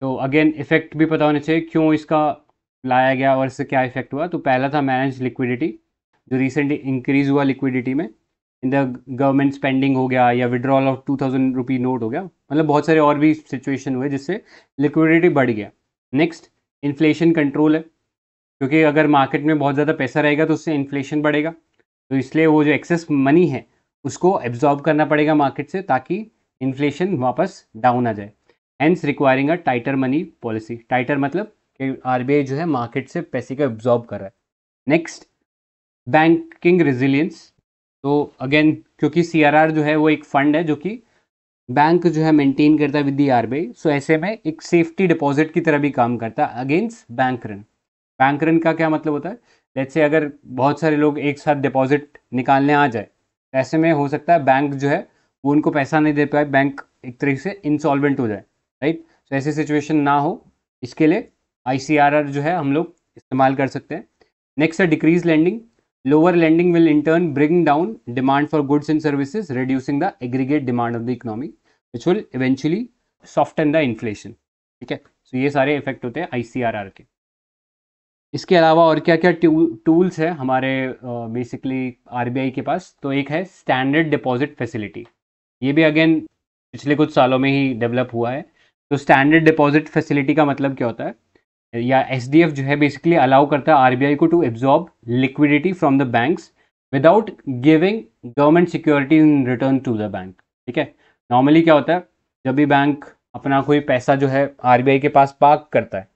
तो अगेन इफेक्ट भी पता होना चाहिए क्यों इसका लाया गया और इससे क्या इफेक्ट हुआ। तो पहला था मैनेज लिक्विडिटी, जो रिसेंट इंक्रीज हुआ लिक्विडिटी में इन द गवर्नमेंट स्पेंडिंग हो गया, या विड्रॉल ऑफ 2000 रुपी नोट हो गया, मतलब बहुत सारे और भी सिचुएशन हुए जिससे लिक्विडिटी बढ़ गया। नेक्स्ट, इन्फ्लेशन कंट्रोल है, क्योंकि अगर मार्केट में बहुत ज़्यादा पैसा रहेगा तो उससे इन्फ्लेशन बढ़ेगा, तो इसलिए वो जो एक्सेस मनी है उसको एब्जॉर्ब करना पड़ेगा मार्केट से, ताकि इन्फ्लेशन वापस डाउन आ जाए। हेंस रिक्वायरिंग अ टाइटर मनी पॉलिसी। टाइटर मतलब कि आरबीआई जो है मार्केट से पैसे को एब्जॉर्ब कर रहा है। Next, banking resilience. तो अगेन क्योंकि सीआरआर जो है वो एक फंड है जो कि बैंक जो है मेंटेन करता है विद दी आरबीआई, सो ऐसे में एक सेफ्टी डिपॉजिट की तरह भी काम करता है against bank run. Bank run का क्या मतलब होता है, लेट्स से अगर बहुत सारे लोग एक साथ डिपॉजिट निकालने आ जाए, ऐसे में हो सकता है बैंक जो है वो उनको पैसा नहीं दे पाए, बैंक एक तरीके से इंसॉल्वेंट हो जाए, राइट। तो ऐसी सिचुएशन ना हो, इसके लिए आईसीआरआर जो है हम लोग इस्तेमाल कर सकते हैं। नेक्स्ट है decrease lending. Lower lending will in turn bring down demand for goods and services, reducing the aggregate demand of the economy, which will eventually soften the inflation, ठीक है। सो ये सारे इफेक्ट होते हैं आईसीआरआर के। इसके अलावा और क्या क्या टूल्स है हमारे बेसिकली आरबीआई के पास, तो एक है स्टैंडर्ड डिपॉजिट फैसिलिटी। ये भी अगेन पिछले कुछ सालों में ही डेवलप हुआ है। तो स्टैंडर्ड डिपॉजिट फैसिलिटी का मतलब क्या होता है, या एसडीएफ जो है बेसिकली अलाउ करता है आरबीआई को to absorb liquidity from the banks without giving government security in return to the bank, ठीक है। नॉर्मली क्या होता है, जब भी बैंक अपना कोई पैसा जो है आरबीआई के पास पार्क करता है,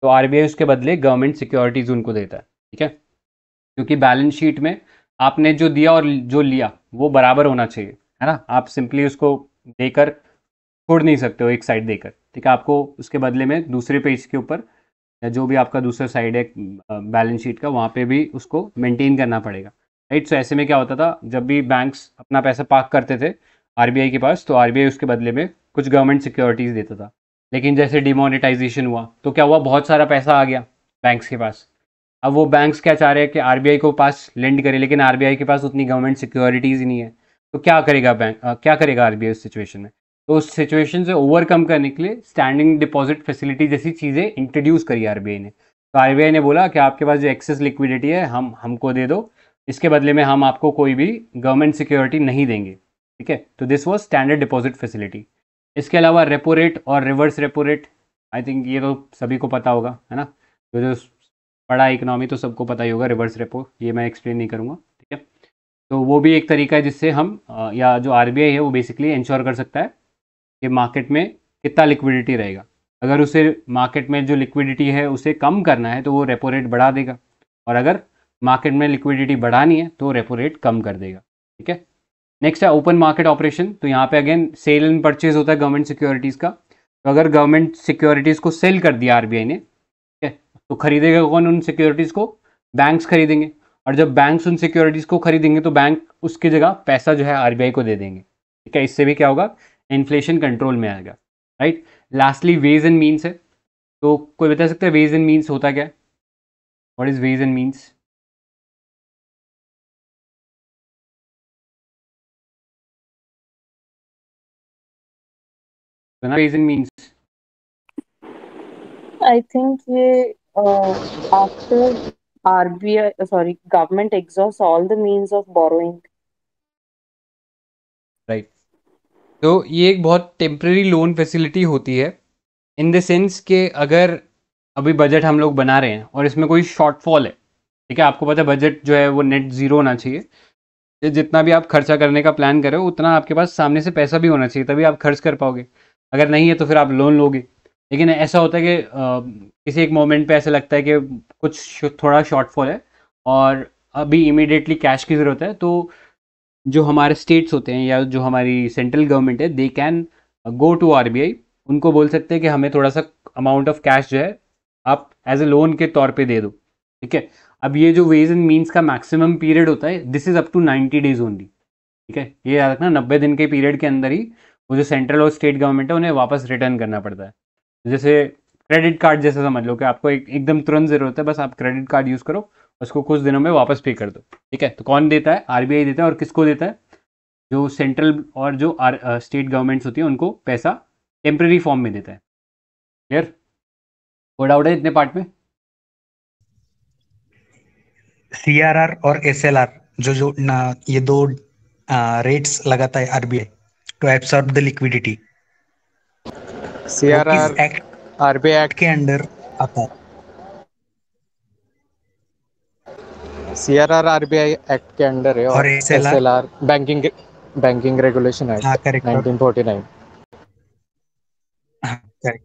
तो आरबीआई उसके बदले गवर्नमेंट सिक्योरिटीज़ उनको देता है, ठीक है। क्योंकि बैलेंस शीट में आपने जो दिया और जो लिया वो बराबर होना चाहिए, है ना। आप सिंपली उसको देकर छोड़ नहीं सकते हो एक साइड देकर, ठीक है। आपको उसके बदले में दूसरे पेज के ऊपर या जो भी आपका दूसरा साइड है बैलेंस शीट का, वहाँ पे भी उसको मेंटेन करना पड़ेगा, राइट। सो ऐसे में क्या होता था, जब भी बैंक्स अपना पैसा पार्क करते थे आरबीआई के पास, तो आरबीआई उसके बदले में कुछ गवर्नमेंट सिक्योरिटीज़ देता था। लेकिन जैसे डिमोनेटाइजेशन हुआ तो क्या हुआ, बहुत सारा पैसा आ गया बैंक्स के पास। अब वो बैंक्स क्या चाह रहे हैं कि आरबीआई को पास लेंड करे, लेकिन आरबीआई के पास उतनी गवर्नमेंट सिक्योरिटीज़ ही नहीं है। तो क्या करेगा बैंक, क्या करेगा आरबीआई उस सिचुएशन में। तो उस सिचुएशन से ओवरकम करने के लिए स्टैंडिंग डिपॉजिट फैसिलिटी जैसी चीज़ें इंट्रोड्यूस करी आरबीआई ने। तो आरबीआई ने बोला कि आपके पास जो एक्सेस लिक्विडिटी है हम हमको दे दो, इसके बदले में हम आपको कोई भी गवर्नमेंट सिक्योरिटी नहीं देंगे, ठीक है। तो this was standard deposit facility. इसके अलावा रेपो रेट और reverse repo rate, I think ये तो सभी को पता होगा, है ना। तो जो पढ़ा इकोनॉमी तो सबको पता ही होगा, रिवर्स रेपो, ये मैं एक्सप्लेन नहीं करूँगा, ठीक है। तो वो भी एक तरीका है जिससे हम या जो आरबीआई है वो बेसिकली इंश्योर कर सकता है कि मार्केट में कितना लिक्विडिटी रहेगा। अगर उसे मार्केट में जो लिक्विडिटी है उसे कम करना है तो वो रेपो रेट बढ़ा देगा, और अगर मार्केट में लिक्विडिटी बढ़ानी है तो रेपो रेट कम कर देगा, ठीक है। नेक्स्ट है ओपन मार्केट ऑपरेशन। तो यहाँ पे अगेन सेल एंड परचेज होता है गवर्नमेंट सिक्योरिटीज़ का। तो अगर गवर्नमेंट सिक्योरिटीज़ को सेल कर दिया आरबीआई ने, ठीक है, तो खरीदेगा कौन उन सिक्योरिटीज़ को, बैंक्स खरीदेंगे। और जब बैंक्स उन सिक्योरिटीज़ को खरीदेंगे तो बैंक उसकी जगह पैसा जो है आरबीआई को दे देंगे, ठीक है। इससे भी क्या होगा, इन्फ्लेशन कंट्रोल में आएगा, right. Lastly ways and means है। तो कोई बता सकता है वेज एंड मीन्स होता क्या है, what is ways and means. ways and means. I think ये after RBI, sorry, government exhausts all the means of borrowing. Right, तो ये एक बहुत टेम्पररी लोन फैसिलिटी होती है, इन द सेंस कि अगर अभी बजट हम लोग बना रहे हैं और इसमें कोई शॉर्टफॉल है, ठीक है, आपको पता है बजट जो है वो नेट ज़ीरो होना चाहिए, जितना भी आप खर्चा करने का प्लान करो उतना आपके पास सामने से पैसा भी होना चाहिए, तभी आप खर्च कर पाओगे, अगर नहीं है तो फिर आप लोन लोगे। लेकिन ऐसा होता है कि किसी एक मोमेंट पे ऐसा लगता है कि कुछ थोड़ा शॉर्टफॉल है और अभी इमीडिएटली कैश की ज़रूरत है, तो जो हमारे स्टेट्स होते हैं या जो हमारी सेंट्रल गवर्नमेंट है, they can go to RBI, उनको बोल सकते हैं कि हमें थोड़ा सा अमाउंट ऑफ कैश जो है आप एज ए लोन के तौर पे दे दो, ठीक है। अब ये जो वेज एंड मीन्स का मैक्सिमम पीरियड होता है, this is up to 90 days only, ठीक है। ये याद रखना, 90 दिन के पीरियड के अंदर ही वो जो सेंट्रल और स्टेट गवर्नमेंट है उन्हें वापस रिटर्न करना पड़ता है। जैसे क्रेडिट कार्ड जैसे समझ लो कि आपको एकदम तुरंत ज़रूरत है, बस आप क्रेडिट कार्ड यूज़ करो, उसको कुछ दिनों में वापस पे कर दो, ठीक है। तो कौन देता है? आरबीआई देता है। और किसको देता है? जो सेंट्रल और जो स्टेट गवर्नमेंट्स होती है उनको पैसा टेम्प्रेरी फॉर्म में देता है। क्लियर? कोई डाउट है इतने पार्ट में? सीआरआर और एसएलआर जो जो ना ये दो रेट्स लगाता है RBI to absorb the liquidity, वो सीआरआर किस एक्ट आरबीआई के अंडर आता है? सीआरआर आरबीआई एक्ट के अंडर है, और और एसएलआर? एसएलआर बैंकिंग रेगुलेशन हाँ, एक्ट करेक्ट 1949। करेक्ट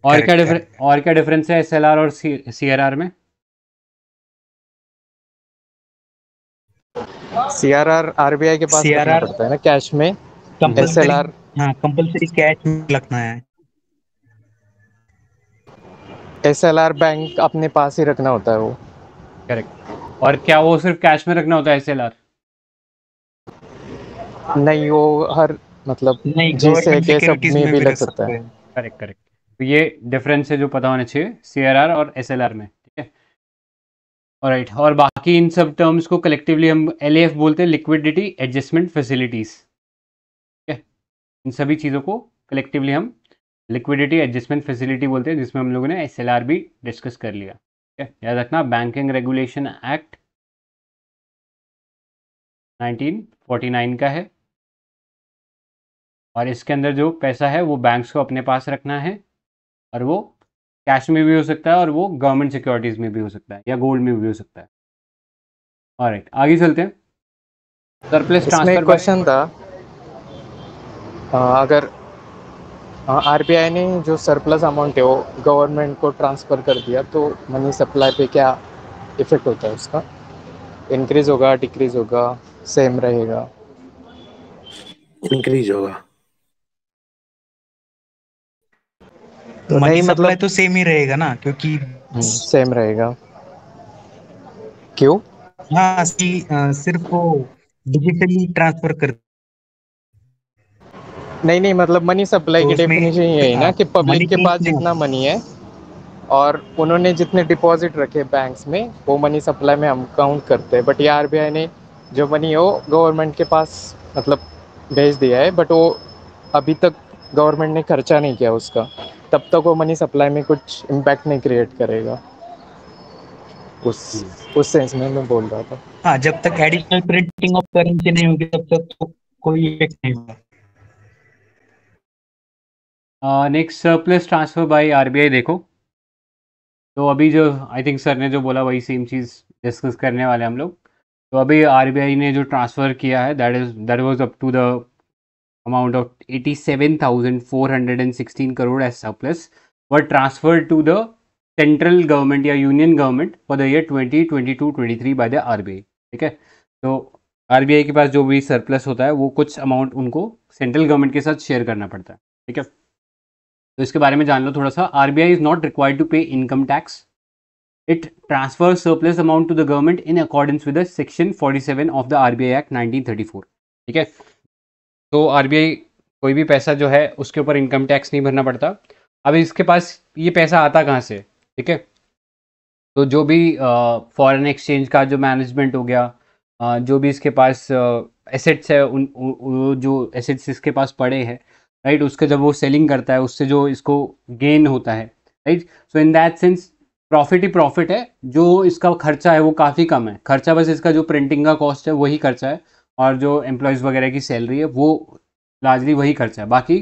और क्या करेक्ट करेक्ट। और क्या डिफरेंस है एसएलआर और सीआरआर में? सीआरआर आरबीआई के पास रखना सीआरआर पड़ता है ना कैश में। कंपल्सरी, एसएलआर हाँ कंपल्सरी कैश में रखना है। एसएलआर बैंक अपने पास ही रखना होता है वो। करेक्ट। और क्या वो सिर्फ कैश में रखना होता है एसएलआर? नहीं, वो हर मतलब नहीं, जी से गवर्नमेंट के सब सिक्योरिटीज में में भी भी लग रख सकता सकते है। हैं। Correct correct. तो ये डिफरेंस है जो पता होना चाहिए सीआरआर और एसएलआर में, ठीक है। ऑलराइट, और बाकी इन सब टर्म्स को कलेक्टिवली हम एलएएफ बोलते हैं, लिक्विडिटी एडजस्टमेंट फैसिलिटीज, ठीक है। इन सभी चीज़ों को कलेक्टिवली हम लिक्विडिटी एडजस्टमेंट फैसिलिटी बोलते हैं, जिसमें हम लोगों ने एसएलआर भी डिस्कस कर लिया, ठीक है। याद रखना, बैंकिंग रेगुलेशन एक्ट 1949 का है, और इसके अंदर जो पैसा है वो बैंक्स को अपने पास रखना है, और वो कैश में भी हो सकता है और वो गवर्नमेंट सिक्योरिटीज़ में भी हो सकता है या गोल्ड में भी हो सकता है। ऑलराइट, आगे चलते हैं। सरप्लस इसमें एक ट्रांसफर बाय, क्वेश्चन था, अगर आरबीआई ने जो सरप्लस अमाउंट है वो गवर्नमेंट को ट्रांसफ़र कर दिया तो मनी सप्लाई पे क्या इफ़ेक्ट होता है उसका? इंक्रीज होगा, डिक्रीज होगा, सेम रहेगा? इंक्रीज होगा। तो मनी नहीं, सप्लाई मतलब तो सेम ही रहेगा ना, क्योंकि सेम रहेगा। क्यों? हाँ सिर्फ वो डिजिटली ट्रांसफर कर, नहीं, मतलब मनी सप्लाई तो की उसमें डेफिनेशन यही है ना कि मनी पब्लिक के चेंज पास नहीं जितना होता। मनी है और उन्होंने जितने डिपॉजिट रखे बैंक्स में वो मनी सप्लाई में हम काउंट करते हैं। बट ये आरबीआई ने जो मनी है वो गवर्नमेंट के पास मतलब भेज दिया है, बट वो अभी तक गवर्नमेंट ने खर्चा नहीं किया उसका, तब तक वो मनी सप्लाई में कुछ इम्पैक्ट नहीं क्रिएट करेगा। उस सेंस में मैं बोल रहा था। हाँ, जब तक एडिशनल प्रिंटिंग ऑफ करेंसी नहीं होगी तब तक तो कोई इफेक्ट नहीं होगा। Next, surplus transfer by RBI देखो। तो अभी जो आई थिंक सर ने जो बोला वही सेम चीज़ डिस्कस करने वाले हम लोग। तो अभी आरबीआई ने जो ट्रांसफ़र किया है that was up to the amount of 87,416 crore as surplus were transfer to the central government या union government for the year 2022-23 by the RBI, ठीक है। तो आरबीआई के पास जो भी सरप्लस होता है वो कुछ अमाउंट उनको सेंट्रल गवर्नमेंट के साथ शेयर करना पड़ता है, ठीक है। तो इसके बारे में जान लो थोड़ा सा। RBI is not required to pay income tax, it transfer surplus amount to the government in accordance with section 47 of the RBI act 1934, ठीक है। तो आरबीआई कोई भी पैसा जो है उसके ऊपर इनकम टैक्स नहीं भरना पड़ता। अब इसके पास ये पैसा आता कहाँ से, ठीक है। तो जो भी फॉरेन एक्सचेंज का जो मैनेजमेंट हो गया, जो भी इसके पास एसेट्स है जो एसेट्स इसके पास पड़े हैं, राइट, उसका जब वो सेलिंग करता है उससे जो इसको गेन होता है, right. So in that sense profit he profit है, जो इसका खर्चा है वो काफ़ी कम है, खर्चा बस इसका जो प्रिंटिंग का कॉस्ट है वही खर्चा है, और जो एम्प्लॉयज़ वगैरह की सैलरी है वो लार्जली वही खर्चा है। बाकी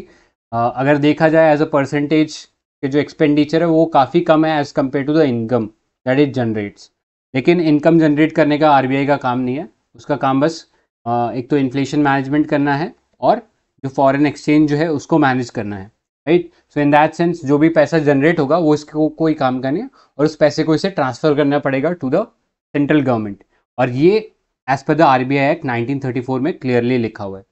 अगर देखा जाए एज अ परसेंटेज के जो एक्सपेंडिचर है वो काफ़ी कम है as compare to the income that is generates. लेकिन इनकम जनरेट करने का आरबीआई का काम नहीं है, उसका काम बस एक तो इन्फ्लेशन मैनेजमेंट करना है और जो फॉरेन एक्सचेंज जो है उसको मैनेज करना है, right. So in that sense जो भी पैसा जनरेट होगा वो इसको कोई काम का नहीं है, और उस पैसे को इसे ट्रांसफ़र करना पड़ेगा टू द सेंट्रल गवर्नमेंट, और ये as per the RBI act 1934 में क्लियरली लिखा हुआ है,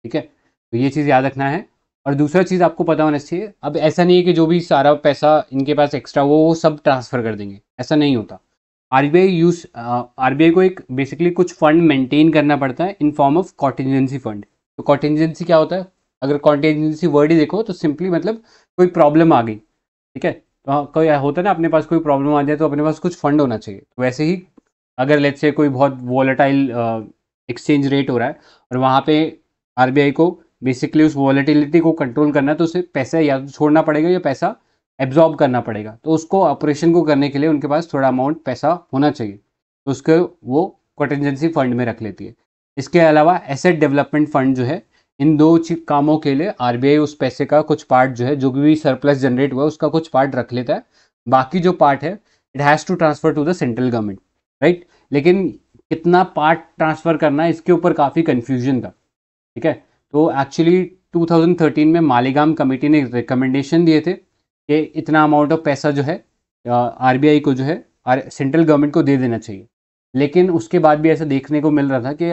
ठीक है। तो ये चीज़ याद रखना है। और दूसरा चीज़ आपको पता होना चाहिए, अब ऐसा नहीं है कि जो भी सारा पैसा इनके पास एक्स्ट्रा वो सब ट्रांसफ़र कर देंगे, ऐसा नहीं होता। आरबीआई को एक बेसिकली कुछ फंड मेंटेन करना पड़ता है in form of contingency fund. तो कॉन्टिजेंसी क्या होता है, अगर कॉन्टिजेंसी वर्ड ही देखो तो सिंपली मतलब कोई प्रॉब्लम आ गई, ठीक है, तो कोई होता है ना अपने पास कोई प्रॉब्लम आ जाए तो अपने पास कुछ फंड होना चाहिए। तो वैसे ही अगर लेट्स से कोई बहुत वॉलेटाइल एक्सचेंज रेट हो रहा है और वहाँ पे आरबीआई को बेसिकली उस वॉलेटिलिटी को कंट्रोल करना है, तो उसे पैसा या तो छोड़ना पड़ेगा या पैसा एब्जॉर्ब करना पड़ेगा। तो उसको ऑपरेशन को करने के लिए उनके पास थोड़ा अमाउंट पैसा होना चाहिए, तो उसको वो कॉन्टिजेंसी फंड में रख लेती है। इसके अलावा एसेट डेवलपमेंट फंड जो है, इन दो कामों के लिए आरबीआई उस पैसे का कुछ पार्ट जो है, जो भी सरप्लस जनरेट हुआ है उसका कुछ पार्ट रख लेता है, बाकी जो पार्ट है it has to transfer to the central government, right. लेकिन कितना पार्ट ट्रांसफ़र करना है इसके ऊपर काफ़ी कन्फ्यूजन था, ठीक है। तो एक्चुअली 2013 में मालीगाम कमेटी ने रिकमेंडेशन दिए थे कि इतना अमाउंट ऑफ पैसा जो है आरबीआई को जो है सेंट्रल गवर्नमेंट को दे देना चाहिए। लेकिन उसके बाद भी ऐसा देखने को मिल रहा था कि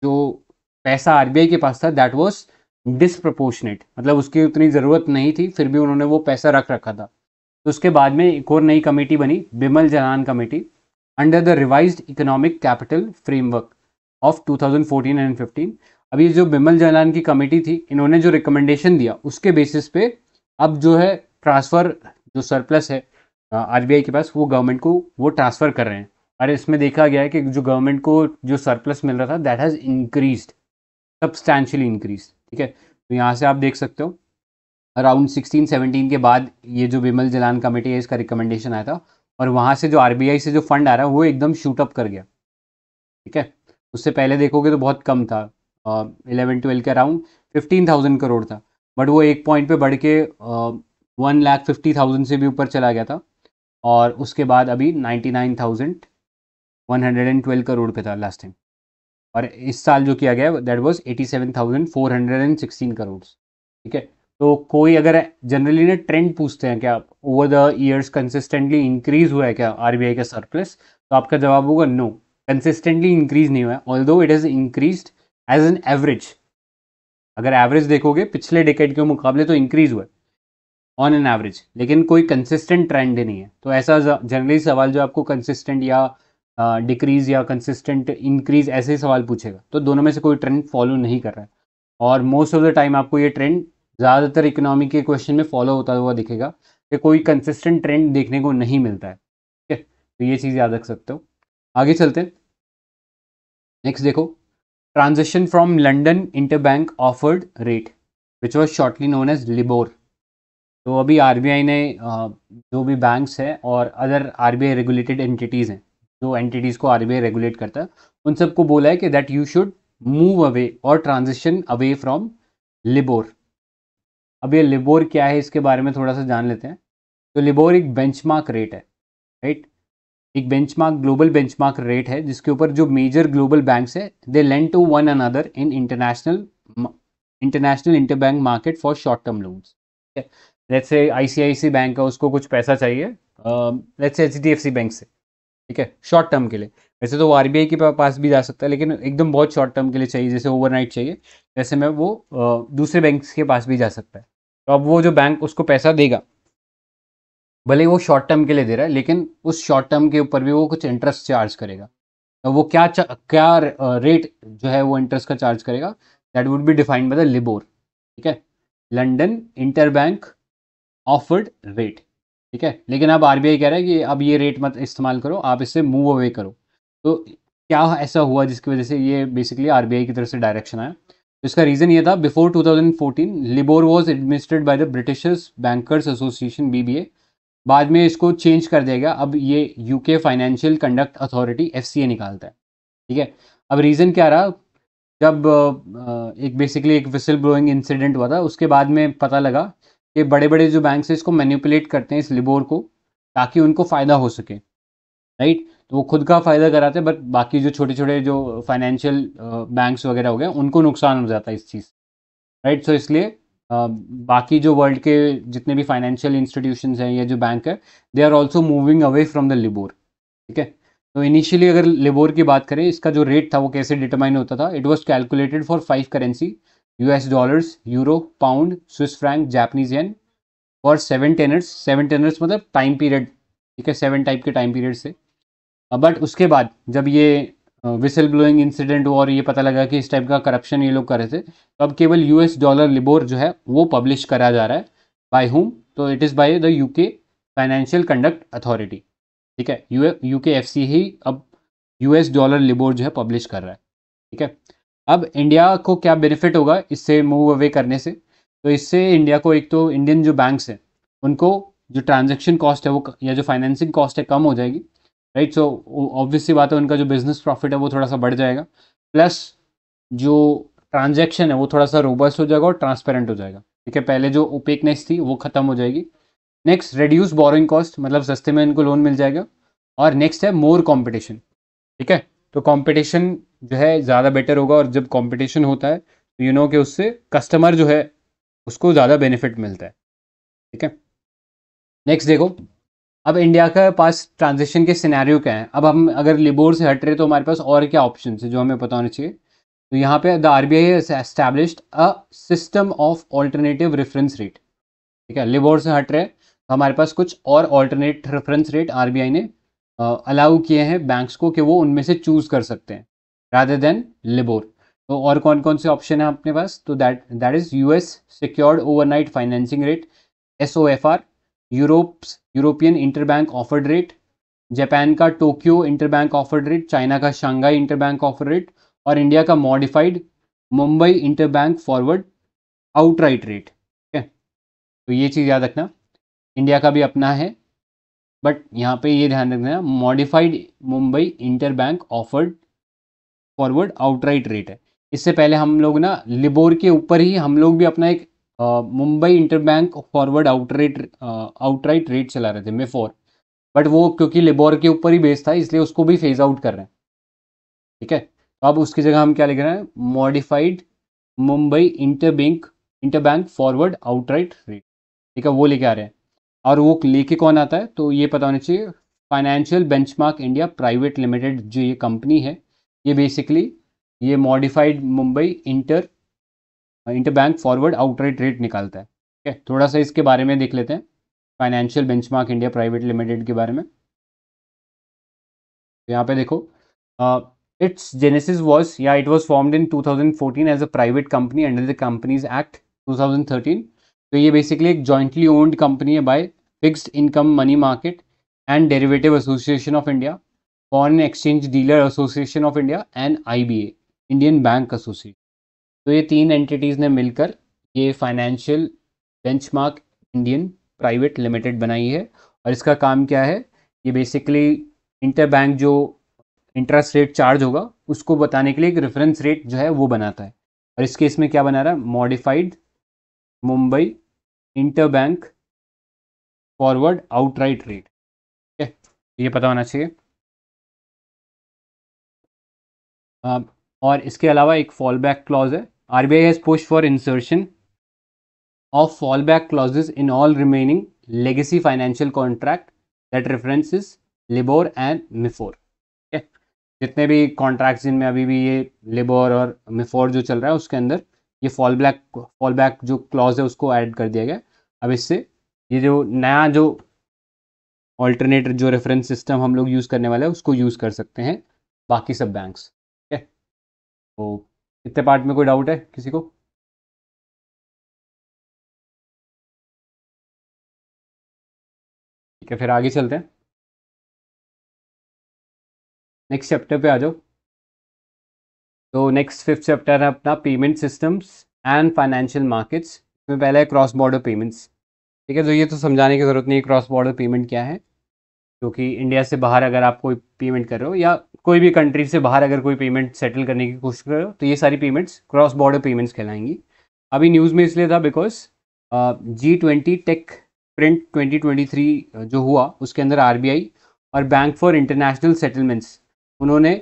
जो पैसा आरबीआई के पास था दैट वाज डिसप्रपोर्शनेट, मतलब उसकी उतनी ज़रूरत नहीं थी, फिर भी उन्होंने वो पैसा रख रखा था। तो उसके बाद में एक और नई कमेटी बनी, Bimal Jalan committee, under the revised economic capital framework of 2014 and 15। अब ये जो बिमल जलान की कमेटी थी, इन्होंने जो रिकमेंडेशन दिया उसके बेसिस पे अब जो है ट्रांसफ़र, जो सरप्लस है आरबीआई के पास वो गवर्नमेंट को वो ट्रांसफ़र कर रहे हैं। और इसमें देखा गया है कि जो गवर्नमेंट को जो सरप्लस मिल रहा था that has increased, substantially increase, ठीक है। तो यहाँ से आप देख सकते हो अराउंड 16-17 के बाद ये जो बिमल जलान कमेटी है इसका रिकमेंडेशन आया था, और वहाँ से जो आरबीआई से जो फंड आ रहा है वो एकदम शूट अप कर गया, ठीक है। उससे पहले देखोगे तो बहुत कम था, 11-12 के अराउंड 15,000 करोड़ था, बट वो एक पॉइंट पे बढ़ के 1,50,000 से भी ऊपर चला गया था, और उसके बाद अभी 99,112 करोड़ पे था लास्ट टाइम। और इस साल जो किया गया दैट वाज 87,416 करोड़, ठीक है। तो कोई अगर जनरली ना ट्रेंड पूछते हैं क्या over the years consistently increase हुआ है क्या आरबीआई का सरप्लस, तो आपका जवाब होगा नो, कंसिस्टेंटली इंक्रीज नहीं हुआ है, although it has increased as an average. अगर एवरेज देखोगे पिछले डिकेड के मुकाबले तो इंक्रीज हुआ है ऑन एन एवरेज, लेकिन कोई कंसिस्टेंट ट्रेंड नहीं है। तो ऐसा जनरली सवाल जो आपको कंसिस्टेंट या डिक्रीज या कंसिस्टेंट इंक्रीज ऐसे ही सवाल पूछेगा, तो दोनों में से कोई ट्रेंड फॉलो नहीं कर रहा है। और मोस्ट ऑफ द टाइम आपको ये ट्रेंड ज़्यादातर इकोनॉमी के क्वेश्चन में फॉलो होता हुआ दिखेगा कि कोई कंसिस्टेंट ट्रेंड देखने को नहीं मिलता है, ठीक है। तो ये चीज़ याद रख सकते हो। आगे चलते हैं, नेक्स्ट देखो, transition from London interbank offered rate which was shortly known as LIBOR. तो अभी आरबीआई ने जो भी बैंक्स हैं और अदर आरबीआई रेगुलेटेड एंटिटीज़ हैं, जो एंटिटीज़ को आरबीआई रेगुलेट करता है, उन सबको बोला है कि that you should move away और ट्रांजिशन अवे फ्रॉम लिबोर। अब ये लिबोर क्या है इसके बारे में थोड़ा सा जान लेते हैं। तो लिबोर एक बेंचमार्क रेट है, राइट, एक बेंचमार्क ग्लोबल बेंचमार्क रेट है जिसके ऊपर जो मेजर ग्लोबल बैंक्स है they lend to one another in international interbank market for short term loans. Let's say ICICI bank है, उसको कुछ पैसा चाहिए लेट्स से एचडीएफसी बैंक से, ठीक है, शॉर्ट टर्म के लिए। वैसे तो वो आरबीआई के पास भी जा सकता है, लेकिन एकदम बहुत शॉर्ट टर्म के लिए चाहिए, जैसे ओवरनाइट चाहिए, वैसे में वो दूसरे बैंक के पास भी जा सकता है। तो अब वो जो बैंक उसको पैसा देगा, भले वो शॉर्ट टर्म के लिए दे रहा है, लेकिन उस शॉर्ट टर्म के ऊपर भी वो कुछ इंटरेस्ट चार्ज करेगा। तो वो क्या रेट जो है वो इंटरेस्ट का चार्ज करेगा, that would be defined by the LIBOR, ठीक है, लंडन इंटरबैंक ऑफर्ड रेट, ठीक है। लेकिन अब आरबीआई कह रहा है कि अब ये रेट मत इस्तेमाल करो, आप इससे मूव अवे करो। तो क्या ऐसा हुआ जिसकी वजह से ये बेसिकली आरबीआई की तरफ से डायरेक्शन आया, इसका रीज़न ये था, before 2014 LIBOR was administered by the Britishers bankers association BBA। बाद में इसको चेंज कर दिया गया, अब ये UK financial conduct authority FCA निकालता है। ठीक है, अब रीज़न क्या रहा, जब एक बेसिकली एक विसल ब्लोइंग इंसिडेंट हुआ था, उसके बाद में पता लगा कि बड़े बड़े जो बैंक्स हैं इसको मैनिपुलेट करते हैं इस लिबोर को, ताकि उनको फ़ायदा हो सके, राइट। तो वो खुद का फ़ायदा कराते हैं, बट बाकी जो छोटे छोटे जो फाइनेंशियल बैंक्स वगैरह हो गए उनको नुकसान हो जाता है इस चीज़, राइट। सो इसलिए बाकी जो वर्ल्ड के जितने भी फाइनेंशियल इंस्टीट्यूशंस हैं या जो बैंक है, they are also moving away from the LIBOR. ठीक है, तो इनिशियली अगर लिबोर की बात करें, इसका जो रेट था वो कैसे डिटरमाइन होता था, it was calculated for 5 currency, US dollars, euro, pound, Swiss franc, Japanese yen, for 7 टेनर्स। 7 टेनर्स मतलब टाइम पीरियड, ठीक है, 7 टाइप के टाइम पीरियड से। बट उसके बाद जब ये विसल ब्लोइंग इंसिडेंट हुआ और ये पता लगा कि इस टाइप का करप्शन ये लोग कर रहे थे, तो अब केवल US डॉलर लिबोर जो है वो पब्लिश करा जा रहा है। By whom? तो it is by the UK financial conduct authority. ठीक है, यूके FC ही अब US डॉलर लिबोर जो है पब्लिश कर रहा है। ठीक है, अब इंडिया को क्या बेनिफिट होगा इससे मूव अवे करने से, तो इससे इंडिया को, एक तो इंडियन जो बैंक्स हैं उनको जो ट्रांजैक्शन कॉस्ट है वो या जो फाइनेंसिंग कॉस्ट है कम हो जाएगी, राइट। सो ऑब्वियस सी बात है, उनका जो बिजनेस प्रॉफिट है वो थोड़ा सा बढ़ जाएगा, प्लस जो ट्रांजैक्शन है वो थोड़ा सा रोबस्ट हो जाएगा और ट्रांसपेरेंट हो जाएगा। ठीक है, पहले जो ओपेकनेस थी वो खत्म हो जाएगी। नेक्स्ट, रिड्यूस बोरोइंग कॉस्ट, मतलब सस्ते में इनको लोन मिल जाएगा। और नेक्स्ट है मोर कंपटीशन। ठीक है, तो कंपटीशन जो है ज़्यादा बेटर होगा, और जब कंपटीशन होता है तो कि उससे कस्टमर जो है उसको ज़्यादा बेनिफिट मिलता है। ठीक है, नेक्स्ट देखो, अब इंडिया के पास ट्रांजिशन के सिनेरियो क्या है। अब हम अगर लिबोर से हट रहे तो हमारे पास और क्या ऑप्शन है जो हमें पता होने चाहिए। तो यहाँ पे the RBI has established a system of alternative reference rate. ठीक है, लिबोर से हट रहे हैं तो हमारे पास कुछ और ऑल्टरनेट रेफरेंस रेट RBI ने अलाउ किए हैं बैंक्स को कि वो उनमें से चूज कर सकते हैं रादर देन लिबोर। तो और कौन कौन से ऑप्शन है अपने पास, तो that is US secured overnight financing rate, SOFR, European interbank offered rate, Japan का Tokyo interbank offered rate, China का शंघाई इंटरबैंक ऑफर्ड रेट, और इंडिया का modified Mumbai interbank forward outright rate. ठीक है, तो ये चीज़ याद रखना, इंडिया का भी अपना है, बट यहाँ पे ये ध्यान रखना modified Mumbai interbank offered forward outright rate है। इससे पहले हम लोग ना लिबोर के ऊपर ही हम लोग भी अपना एक Mumbai interbank forward outright rate चला रहे थे MEFOR, बट वो क्योंकि लिबोर के ऊपर ही बेस था इसलिए उसको भी फेज आउट कर रहे हैं। ठीक है, तो अब उसकी जगह हम क्या लिख रहे हैं, modified Mumbai interbank forward outright rate. ठीक है, वो लेके आ रहे हैं। और वो लेके कौन आता है, तो ये पता होना चाहिए, financial benchmark India private limited जो ये कंपनी है, ये बेसिकली ये modified Mumbai interbank forward outright rate निकालता है। ठीक है, थोड़ा सा इसके बारे में देख लेते हैं, financial benchmark India private limited के बारे में। तो यहाँ पे देखो, इट्स जेनेसिस वॉज, या it was formed in 2014 as a private company under the companies act 2013। तो ये बेसिकली एक जॉइंटली ओन्ड कंपनी है by fixed income money market and derivative association of India, foreign exchange dealer association of India and IBA Indian bank association. तो ये तीन एंटिटीज़ ने मिलकर ये financial benchmark Indian private limited बनाई है। और इसका काम क्या है, ये बेसिकली इंटरबैंक जो इंटरेस्ट रेट चार्ज होगा उसको बताने के लिए एक रेफरेंस रेट जो है वो बनाता है। और इस केस में क्या बना रहा है, modified Mumbai interbank forward outright rate. ठीक है, ये पता होना चाहिए। और इसके अलावा एक फॉल बैक क्लॉज है। RBI has push for insertion of fallback clauses in all remaining legacy financial contract that references LIBOR and MIFOR। ठीक है, जितने भी कॉन्ट्रैक्ट्स जिनमें अभी भी ये लिबोर और मिफोर जो चल रहा है उसके अंदर ये फॉल बैक जो क्लॉज है उसको ऐड कर दिया गया। अब इससे ये जो नया जो ऑल्टरनेट जो रेफरेंस सिस्टम हम लोग यूज़ करने वाले हैं उसको यूज़ कर सकते हैं बाकी सब बैंक्स। ठीक है, तो इतने पार्ट में कोई डाउट है किसी को? ठीक है, फिर आगे चलते हैं, नेक्स्ट चैप्टर पे आ जाओ। तो नेक्स्ट 5th चैप्टर है अपना payment systems and financial markets. इसमें पहला है क्रॉस बॉर्डर पेमेंट्स। ठीक है, तो ये तो समझाने की ज़रूरत नहीं है क्रॉस बॉर्डर पेमेंट क्या है, क्योंकि इंडिया से बाहर अगर आप कोई पेमेंट कर रहे हो या कोई भी कंट्री से बाहर अगर कोई पेमेंट सेटल करने की कोशिश कर रहे हो तो ये सारी पेमेंट्स क्रॉस बॉर्डर पेमेंट्स कहलाएंगी। अभी न्यूज़ में इसलिए था बिकॉज G20 टेक प्रिंट 2023 जो हुआ उसके अंदर आरबीआई और बैंक फॉर इंटरनेशनल सेटलमेंट्स उन्होंने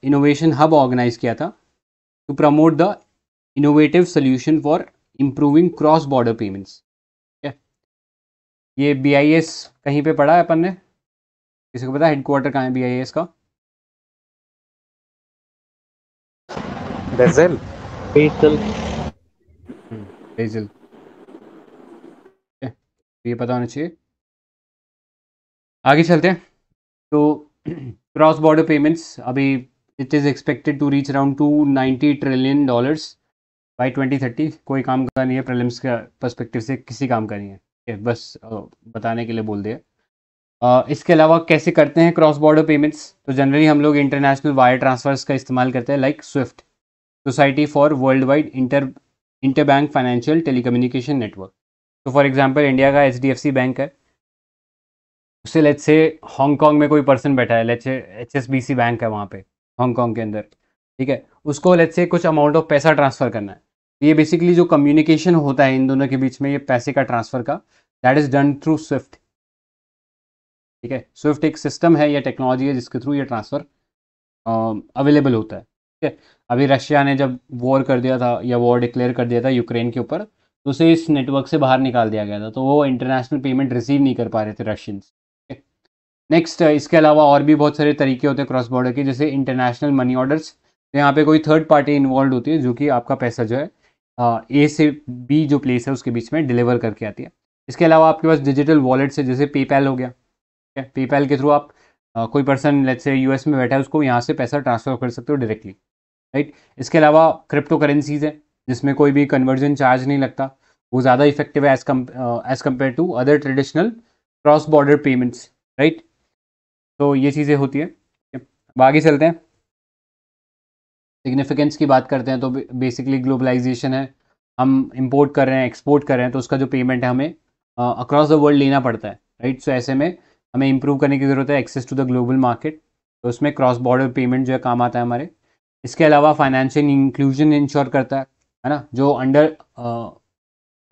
इनोवेशन हब ऑर्गेनाइज किया था to promote the innovative solution for improving cross border payments. ये BIS कहीं पे पढ़ा है अपन ने, किसी को पता है हेडक्वार्टर कहाँ है BIS का? बेज़ल। बेसल। बेज़ल, ये पता होना चाहिए। आगे चलते हैं। तो क्रॉस बॉर्डर पेमेंट्स अभी it is expected to reach around $290 trillion by 2030। कोई काम का नहीं है, प्रीलिम्स का पर्सपेक्टिव से किसी काम का नहीं है, बस बताने के लिए बोल दिया। इसके अलावा कैसे करते हैं क्रॉस बॉर्डर पेमेंट्स, तो जनरली हम लोग इंटरनेशनल वायर ट्रांसफर्स का इस्तेमाल करते हैं like Swift, society for world wide inter bank financial telecommunication network. तो फॉर एग्जांपल इंडिया का HDFC बैंक है, उससे लेट्स से हांगकांग में कोई पर्सन बैठा है, लेट्स से HSBC बैंक है वहाँ पे हांगकांग के अंदर, ठीक है, उसको लेट्स से कुछ अमाउंट ऑफ पैसा ट्रांसफ़र करना है। ये बेसिकली जो कम्युनिकेशन होता है इन दोनों के बीच में ये पैसे का ट्रांसफ़र का, that is done through Swift. ठीक है, स्विफ्ट एक सिस्टम है या टेक्नोलॉजी है जिसके थ्रू ये ट्रांसफ़र अवेलेबल होता है। ठीक है, अभी रशिया ने जब वॉर कर दिया था या वॉर डिक्लेयर कर दिया था यूक्रेन के ऊपर, तो उसे इस नेटवर्क से बाहर निकाल दिया गया था, तो वो इंटरनेशनल पेमेंट रिसीव नहीं कर पा रहे थे रशियंस। नेक्स्ट, इसके अलावा और भी बहुत सारे तरीके होते हैं क्रॉस बॉर्डर के, जैसे इंटरनेशनल मनी ऑर्डर्स। तो यहाँ पे कोई थर्ड पार्टी इन्वॉल्व होती है जो कि आपका पैसा जो है A से B जो प्लेस है उसके बीच में डिलीवर करके आती है। इसके अलावा आपके पास डिजिटल वॉलेट्स है, जैसे पेपैल हो गया। ठीक है, पेपैल के थ्रू आप कोई पर्सन लेट्स से US में बैठा है उसको यहाँ से पैसा ट्रांसफ़र कर सकते हो डायरेक्टली, राइट। इसके अलावा क्रिप्टो करेंसीज है जिसमें कोई भी कन्वर्जन चार्ज नहीं लगता, वो ज़्यादा इफेक्टिव है as compare to other traditional cross border payments, right. तो ये चीज़ें होती है। अब आगे चलते हैं, सिग्निफिकेंस की बात करते हैं। तो बेसिकली ग्लोबलाइजेशन है, हम इंपोर्ट कर रहे हैं एक्सपोर्ट कर रहे हैं, तो उसका जो पेमेंट है हमें अक्रॉस द वर्ल्ड लेना पड़ता है, राइट। सो ऐसे में हमें इंप्रूव करने की ज़रूरत है access to the global market, तो उसमें क्रॉस बॉर्डर पेमेंट जो है काम आता है हमारे। इसके अलावा फाइनेंशियल इंक्लूजन इंश्योर करता है ना, जो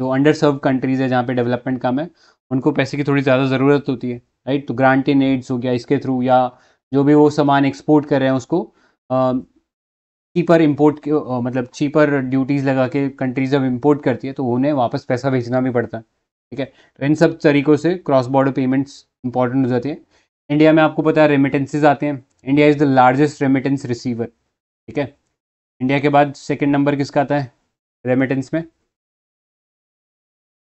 अंडर सर्व कंट्रीज़ है जहाँ पे डेवलपमेंट कम है उनको पैसे की थोड़ी ज़्यादा ज़रूरत होती है, राइट। तो ग्रांट इन एड्स हो गया इसके थ्रू, या जो भी वो सामान एक्सपोर्ट कर रहे हैं उसको चीपर इंपोर्ट के मतलब चीपर ड्यूटीज़ लगा के कंट्रीज जब इंपोर्ट करती है तो उन्हें वापस पैसा भेजना भी पड़ता है। ठीक है, तो इन सब तरीक़ों से क्रॉस बॉर्डर पेमेंट्स इंपॉर्टेंट हो जाती है। इंडिया में आपको पता है रेमिटेंसेज आते हैं, India is the largest remittance receiver. ठीक है, इंडिया के बाद सेकंड नंबर किसका आता है रेमिटेंस में?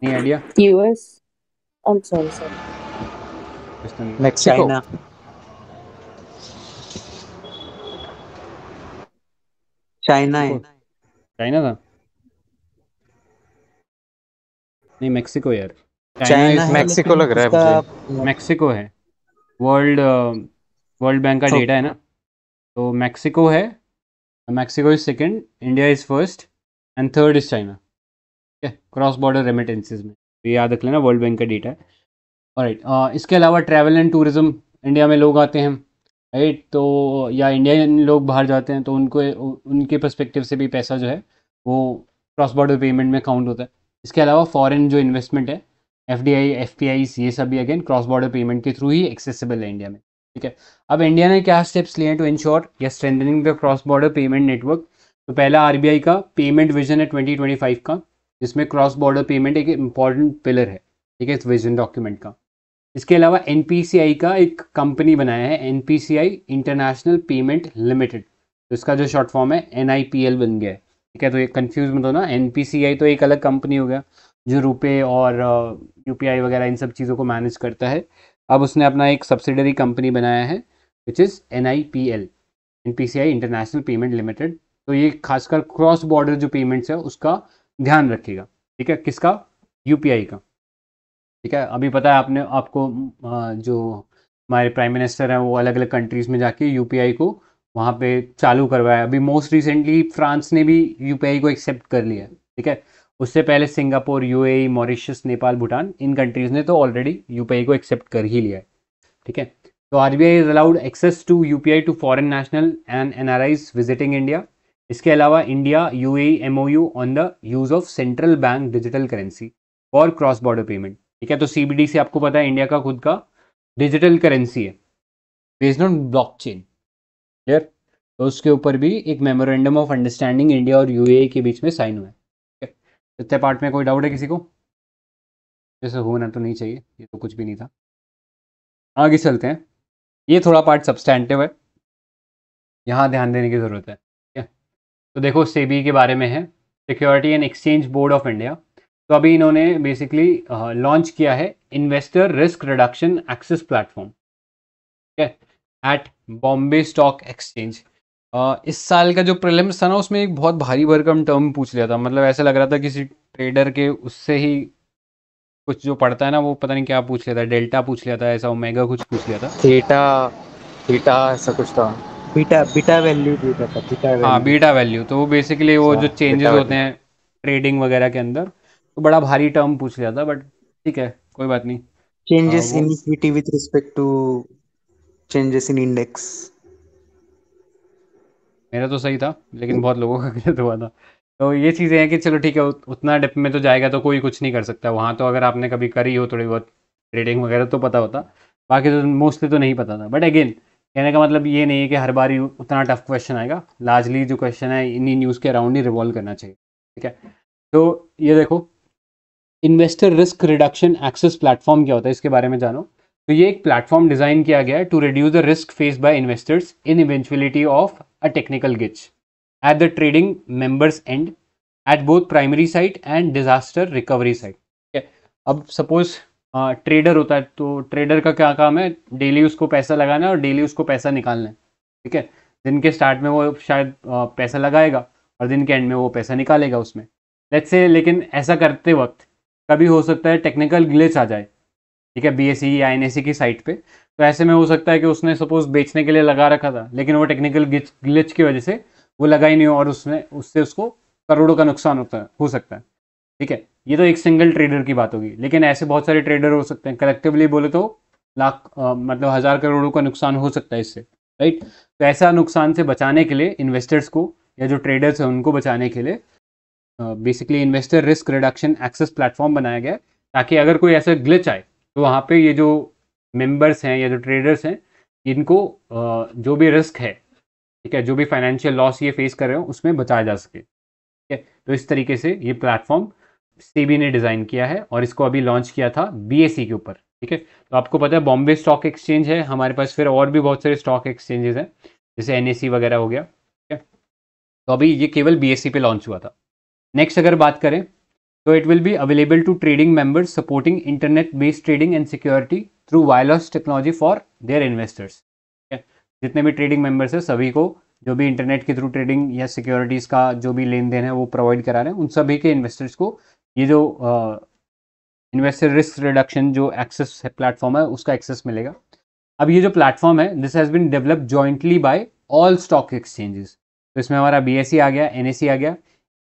नहीं idea? US, I'm sorry, sir. Mexico. China. China है। चाइना था? नहीं मैक्सिको यार, चाइना है, मेक्सिको लग रहा है मुझे। मैक्सिको है। वर्ल्ड बैंक का डेटा है ना, तो मैक्सिको है, Mexico is second, India is first and third is China. ठीक है, क्रॉस बॉर्डर रेमिटेंसेज में, तो ये याद रख लेना वर्ल्ड बैंक का डेटा है। ऑलराइट, इसके अलावा ट्रैवल एंड टूरिज्म, इंडिया में लोग आते हैं, राइट, तो या इंडियन लोग बाहर जाते हैं तो उनको उनके पर्सपेक्टिव से भी पैसा जो है वो क्रॉस बॉर्डर पेमेंट में काउंट होता है। इसके अलावा फॉरेन जो इन्वेस्टमेंट है, FDI FPIs, ये सब भी अगेन क्रॉस बॉर्डर पेमेंट के थ्रू ही एक्सेसिबल है इंडिया में। ठीक है, अब इंडिया ने क्या स्टेप्स लिए हैं टू इंश्योर या strengthening the cross border payment network. तो पहला RBI का पेमेंट विजन है 2025 का, जिसमें क्रॉस बॉर्डर पेमेंट एक इंपॉर्टेंट पिलर है, ठीक है, इस विजन डॉक्यूमेंट का। इसके अलावा NPCI का एक कंपनी बनाया है, NPCI इंटरनेशनल पेमेंट लिमिटेड, तो इसका जो शॉर्ट फॉर्म है NIPL बन गया है। ठीक है, तो ये कंफ्यूज मत होना, NPCI तो एक अलग कंपनी हो गया जो रुपए और UPI वगैरह इन सब चीज़ों को मैनेज करता है। अब उसने अपना एक सब्सिडरी कंपनी बनाया है which is NIPL, NPCI international payment limited. तो ये खासकर क्रॉस बॉर्डर जो पेमेंट्स है उसका ध्यान रखेगा। ठीक है, किसका? UPI का। ठीक है, अभी पता है आपको जो हमारे प्राइम मिनिस्टर हैं वो अलग अलग कंट्रीज़ में जाके UPI को वहाँ पे चालू करवाया। अभी मोस्ट रिसेंटली फ्रांस ने भी यूपीआई को एक्सेप्ट कर लिया है, ठीक है। उससे पहले Singapore, UAE, Mauritius, Nepal, Bhutan, इन कंट्रीज़ ने तो ऑलरेडी यूपीआई को एक्सेप्ट कर ही लिया है, ठीक है। तो RBI is allowed access to UPI to foreign national and NRIs visiting India. इसके अलावा India UAE MOU on the use of central bank digital currency for cross border payment, ठीक है। तो सीबीडीसी आपको पता है इंडिया का खुद का डिजिटल करेंसी है बेस्ड ऑन ब्लॉकचेन, क्लियर। तो उसके ऊपर भी एक मेमोरेंडम ऑफ अंडरस्टैंडिंग इंडिया और यूएई के बीच में साइन हुआ है, ठीक है। इतने पार्ट में कोई डाउट है किसी को? जैसे होना तो नहीं चाहिए, ये तो कुछ भी नहीं था। आगे चलते हैं, ये थोड़ा पार्ट सब्सटैंटिव है, यहाँ ध्यान देने की ज़रूरत है, ठीक है। तो देखो सेबी के बारे में है, security and exchange board of India. तो अभी इन्होंने बेसिकली लॉन्च किया है investor risk reduction access platform, ठीक है, एट बॉम्बे स्टॉक एक्सचेंज। इस साल का जो प्रीलिम्स था ना, उसमें एक बहुत भारी भरकम टर्म पूछ लिया था, मतलब ऐसा लग रहा था किसी ट्रेडर के उससे ही कुछ जो पढ़ता है ना, वो पता नहीं क्या पूछ लिया था, डेल्टा पूछ लिया था, ऐसा ओमेगा कुछ पूछ लिया था, थीटा थीटा ऐसा कुछ था। बीटा बीटा वैल्यू भी था, बीटा हाँ वैल्यू। Beta value. तो वो बेसिकली वो जो चेंजेस बीटा होते वैल्यू। हैं ट्रेडिंग वगैरह के अंदर, तो बड़ा भारी टर्म पूछ लिया था, बट ठीक है कोई बात नहीं। चेंजेस वो in equity with respect to changes in index. मेरा तो सही था, लेकिन बहुत लोगों का गलत हुआ था। तो ये चीज़ें हैं कि चलो ठीक है, उतना डेप्थ में तो जाएगा तो कोई कुछ नहीं कर सकता वहाँ। तो अगर आपने कभी करी हो थोड़ी बहुत ट्रेडिंग वगैरह तो पता होता, बाकी तो मोस्टली तो नहीं पता था। बट अगेन कहने का मतलब ये नहीं है कि हर बार ही उतना टफ क्वेश्चन आएगा, लार्जली जो क्वेश्चन है इन्हीं न्यूज़ के अराउंड ही रिवॉल्व करना चाहिए, ठीक है। तो ये देखो investor risk reduction access platform क्या होता है, इसके बारे में जानो। तो ये एक प्लेटफॉर्म डिजाइन किया गया है to reduce the risk face by investors in eventuality of a technical glitch at the trading members and at both primary site and disaster recovery site, ठीक है। अब सपोज ट्रेडर होता है, तो ट्रेडर का क्या काम है, डेली उसको पैसा लगाना है और डेली उसको पैसा निकालना है, ठीक है। दिन के स्टार्ट में वो शायद पैसा लगाएगा और दिन के एंड में वो पैसा निकालेगा उसमें, लेट्स से। लेकिन ऐसा करते वक्त कभी हो सकता है टेक्निकल ग्लिच आ जाए, ठीक है, बीएसई या एनएसई की साइट पे। तो ऐसे में हो सकता है कि उसने सपोज बेचने के लिए लगा रखा था, लेकिन वो टेक्निकल ग्लिच की वजह से वो लगा ही नहीं हो और उससे उसको करोड़ों का नुकसान हो सकता है, ठीक है। ये तो एक सिंगल ट्रेडर की बात होगी, लेकिन ऐसे बहुत सारे ट्रेडर हो सकते हैं, कलेक्टिवली बोले तो लाख मतलब 1000 करोड़ों का नुकसान हो सकता है इससे, राइट। तो ऐसा नुकसान से बचाने के लिए इन्वेस्टर्स को या जो ट्रेडर्स हैं उनको बचाने के लिए basically investor risk reduction access platform बनाया गया है, ताकि अगर कोई ऐसा ग्लिच आए तो वहाँ पे ये जो मेंबर्स हैं या जो ट्रेडर्स हैं इनको जो भी रिस्क है, ठीक है, जो भी फाइनेंशियल लॉस ये फेस कर रहे हो उसमें बचाया जा सके, ठीक है। तो इस तरीके से ये प्लेटफॉर्म सेबी ने डिज़ाइन किया है और इसको अभी लॉन्च किया था बीएसई के ऊपर, ठीक है। तो आपको पता है बॉम्बे स्टॉक एक्सचेंज है हमारे पास, फिर और भी बहुत सारे स्टॉक एक्सचेंजेस हैं जैसे एनएसई वगैरह हो गया, ठीक है। तो अभी ये केवल बीएसई पे लॉन्च हुआ था। नेक्स्ट अगर बात करें तो it will be available to trading members supporting internet based trading and security through wireless technology for their investors, ठीक है। जितने भी ट्रेडिंग मेंबर्स हैं सभी को जो भी इंटरनेट के थ्रू ट्रेडिंग या सिक्योरिटीज़ का जो भी लेन देन है वो प्रोवाइड करा रहे हैं, उन सभी के इन्वेस्टर्स को ये जो इन्वेस्टर रिस्क रिडक्शन जो एक्सेस प्लेटफॉर्म है उसका एक्सेस मिलेगा। अब ये जो प्लेटफॉर्म है this has been developed jointly by all stock exchanges. तो इसमें हमारा बीएसई आ गया, एनएसई आ गया,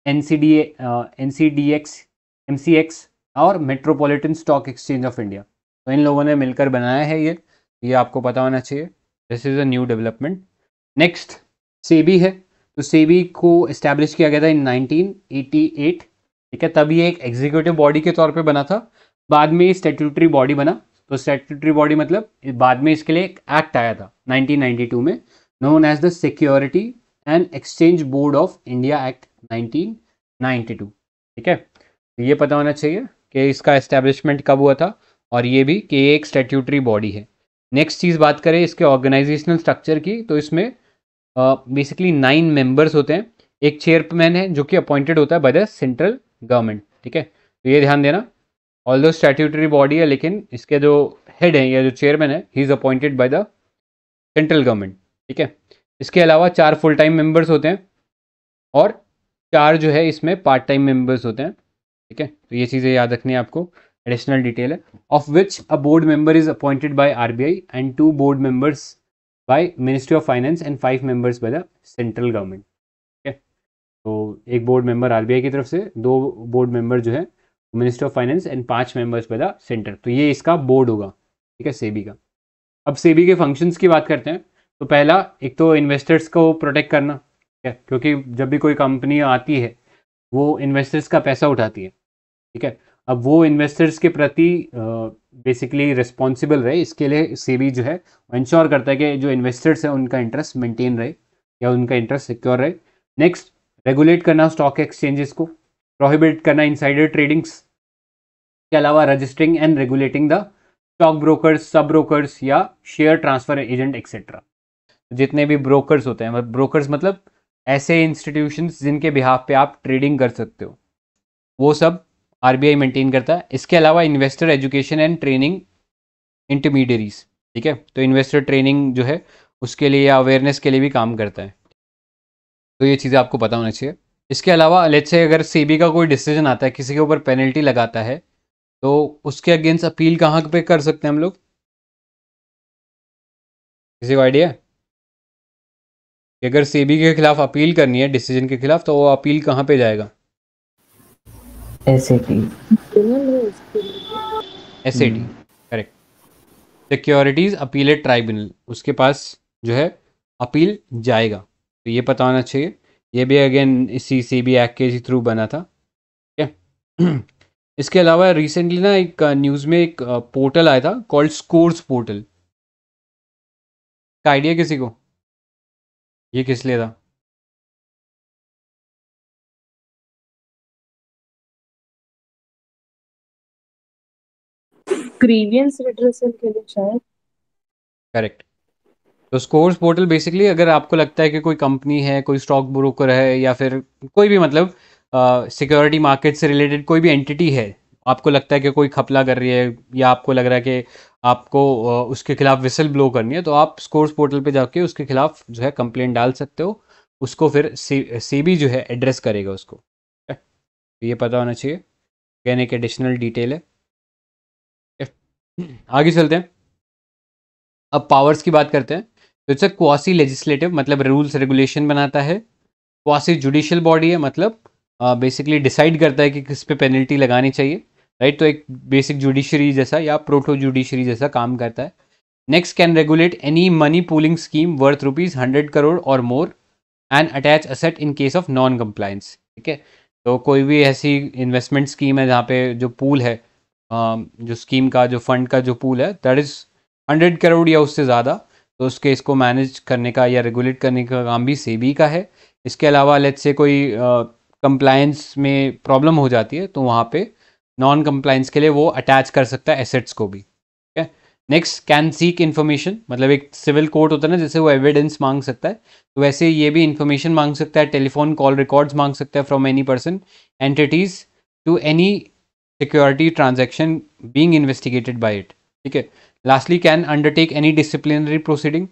एनसीडीएक्स, एमसीएक्स और metropolitan stock exchange of India. तो इन लोगों ने मिलकर बनाया है ये आपको पता होना चाहिए। This is a new development. Next SEBI है। तो सेबी को इस्टेब्लिश किया गया था इन 1988, ठीक है। तब ये एक एग्जीक्यूटिव बॉडी के तौर पे बना था, बाद में स्टैट्यूटरी बॉडी बना। तो स्टैट्यूटरी बॉडी मतलब बाद में इसके लिए एक एक्ट आया था 1992 में, known as the security and exchange board of India act 1992, ठीक है। तो ये पता होना चाहिए कि इसका एस्टेब्लिशमेंट कब हुआ था और ये भी कि ये एक स्टैट्यूटरी बॉडी है। नेक्स्ट चीज़ बात करें इसके ऑर्गेनाइजेशनल स्ट्रक्चर की, तो इसमें बेसिकली 9 मेंबर्स होते हैं। एक चेयरमैन है जो कि अपॉइंटेड होता है बाय द सेंट्रल गवर्नमेंट, ठीक है। तो ये ध्यान देना, ऑल दो स्टैट्यूटरी बॉडी है लेकिन इसके जो हेड है या जो चेयरमैन है he is appointed by the central government, ठीक है। इसके अलावा 4 फुल टाइम मेंबर्स होते हैं और 4 जो है इसमें पार्ट टाइम मेंबर्स होते हैं, ठीक है। तो ये चीज़ें याद रखनी है आपको, एडिशनल डिटेल है। Of which a board member is appointed by RBI and 2 board members by ministry of finance and 5 members by the central government. ठीक है, तो एक बोर्ड मेंबर आरबीआई की तरफ से, 2 बोर्ड मेंबर जो है ministry of finance and 5 members bye the centre. तो ये इसका बोर्ड होगा, ठीक है, सेबी का। अब सेबी के फंक्शंस की बात करते हैं। तो पहला, एक तो इन्वेस्टर्स को प्रोटेक्ट करना, ठीक है, क्योंकि जब भी कोई कंपनी आती है वो इन्वेस्टर्स का पैसा उठाती है, ठीक है। अब वो इन्वेस्टर्स के प्रति बेसिकली रिस्पॉन्सिबल रहे, इसके लिए सेबी जो है इंश्योर करता है कि जो इन्वेस्टर्स हैं उनका इंटरेस्ट मेंटेन रहे या उनका इंटरेस्ट सिक्योर रहे। नेक्स्ट, रेगुलेट करना स्टॉक एक्सचेंजेस को, प्रोहिबिट करना इनसाइडर ट्रेडिंग्स के अलावा registering and regulating the stock brokers, सब ब्रोकर्स या शेयर ट्रांसफर एजेंट एक्सेट्रा। जितने भी ब्रोकर्स होते हैं, ब्रोकर्स मतलब ऐसे इंस्टीट्यूशंस जिनके बिहाफ पे आप ट्रेडिंग कर सकते हो, वो सब आरबीआई मेंटेन करता है। इसके अलावा investor education and training intermediaries, ठीक है, तो इन्वेस्टर ट्रेनिंग जो है उसके लिए या अवेयरनेस के लिए भी काम करता है। तो ये चीज़ें आपको पता होना चाहिए। इसके अलावा लेट्स से अगर सेबी का कोई डिसीजन आता है, किसी के ऊपर पेनल्टी लगाता है, तो उसके अगेंस्ट अपील कहाँ पे कर सकते हैं हम लोग? किसी को आइडिया है कि अगर सेबी के खिलाफ अपील करनी है डिसीजन के खिलाफ, तो वो अपील कहाँ पे जाएगा? SAT, correct, securities appellate tribunal, उसके पास जो है अपील जाएगा। तो ये पता होना चाहिए। ये भी अगेन इसी सेबी एक्ट के थ्रू बना था, ठीक है। इसके अलावा रिसेंटली ना एक न्यूज़ में एक पोर्टल आया था कॉल्ड स्कोर्स पोर्टल, का आइडिया किसी को? ये किस लिए था? ग्रीवियंस रिड्रेसल के लिए शायद। करेक्ट। तो स्कोर्स पोर्टल बेसिकली, अगर आपको लगता है कि कोई कंपनी है, कोई स्टॉक ब्रोकर है, या फिर कोई भी मतलब सिक्योरिटी मार्केट से रिलेटेड कोई भी एंटिटी है, आपको लगता है कि कोई खपला कर रही है, या आपको लग रहा है कि आपको उसके खिलाफ विसल ब्लो करनी है, तो आप स्कोर्स पोर्टल पे जाके उसके खिलाफ जो है कंप्लेंट डाल सकते हो। उसको फिर सेबी जो है एड्रेस करेगा उसको, ठीक है? तो ये पता होना चाहिए, कहने एक एडिशनल डिटेल है। आगे चलते हैं, अब पावर्स की बात करते हैं। तो इट्स अ क्वासी लेजिस्लेटिव, मतलब रूल्स रेगुलेशन बनाता है। क्वासी जुडिशियल बॉडी है, मतलब बेसिकली डिसाइड करता है कि किस पे पेनल्टी लगानी चाहिए, राइट। तो एक बेसिक जुडिशरी जैसा या प्रोटो जुडिशरी जैसा काम करता है। Next, can regulate any money pooling scheme worth ₹100 crore और more and attach asset in case of non compliance, ठीक है। तो कोई भी ऐसी इन्वेस्टमेंट स्कीम है जहाँ पे जो पूल है, जो स्कीम का जो फंड का जो पूल है, दैट इज़ 100 करोड़ या उससे ज़्यादा, तो उसके इसको मैनेज करने का या रेगुलेट करने का काम भी सेबी का है। इसके अलावा लेट्स से कोई कंप्लायंस में प्रॉब्लम हो जाती है, तो वहाँ पे नॉन कंप्लायंस के लिए वो अटैच कर सकता है एसेट्स को भी, ठीक है। नेक्स्ट, कैन सीक इन्फॉर्मेशन, मतलब एक सिविल कोर्ट होता है ना, जैसे वो एविडेंस मांग सकता है, तो वैसे ये भी इन्फॉर्मेशन मांग सकता है, टेलीफोन कॉल रिकॉर्ड्स मांग सकता है from any person entities to any security transaction being investigated by it, ठीक है। Lastly, can undertake any disciplinary proceeding,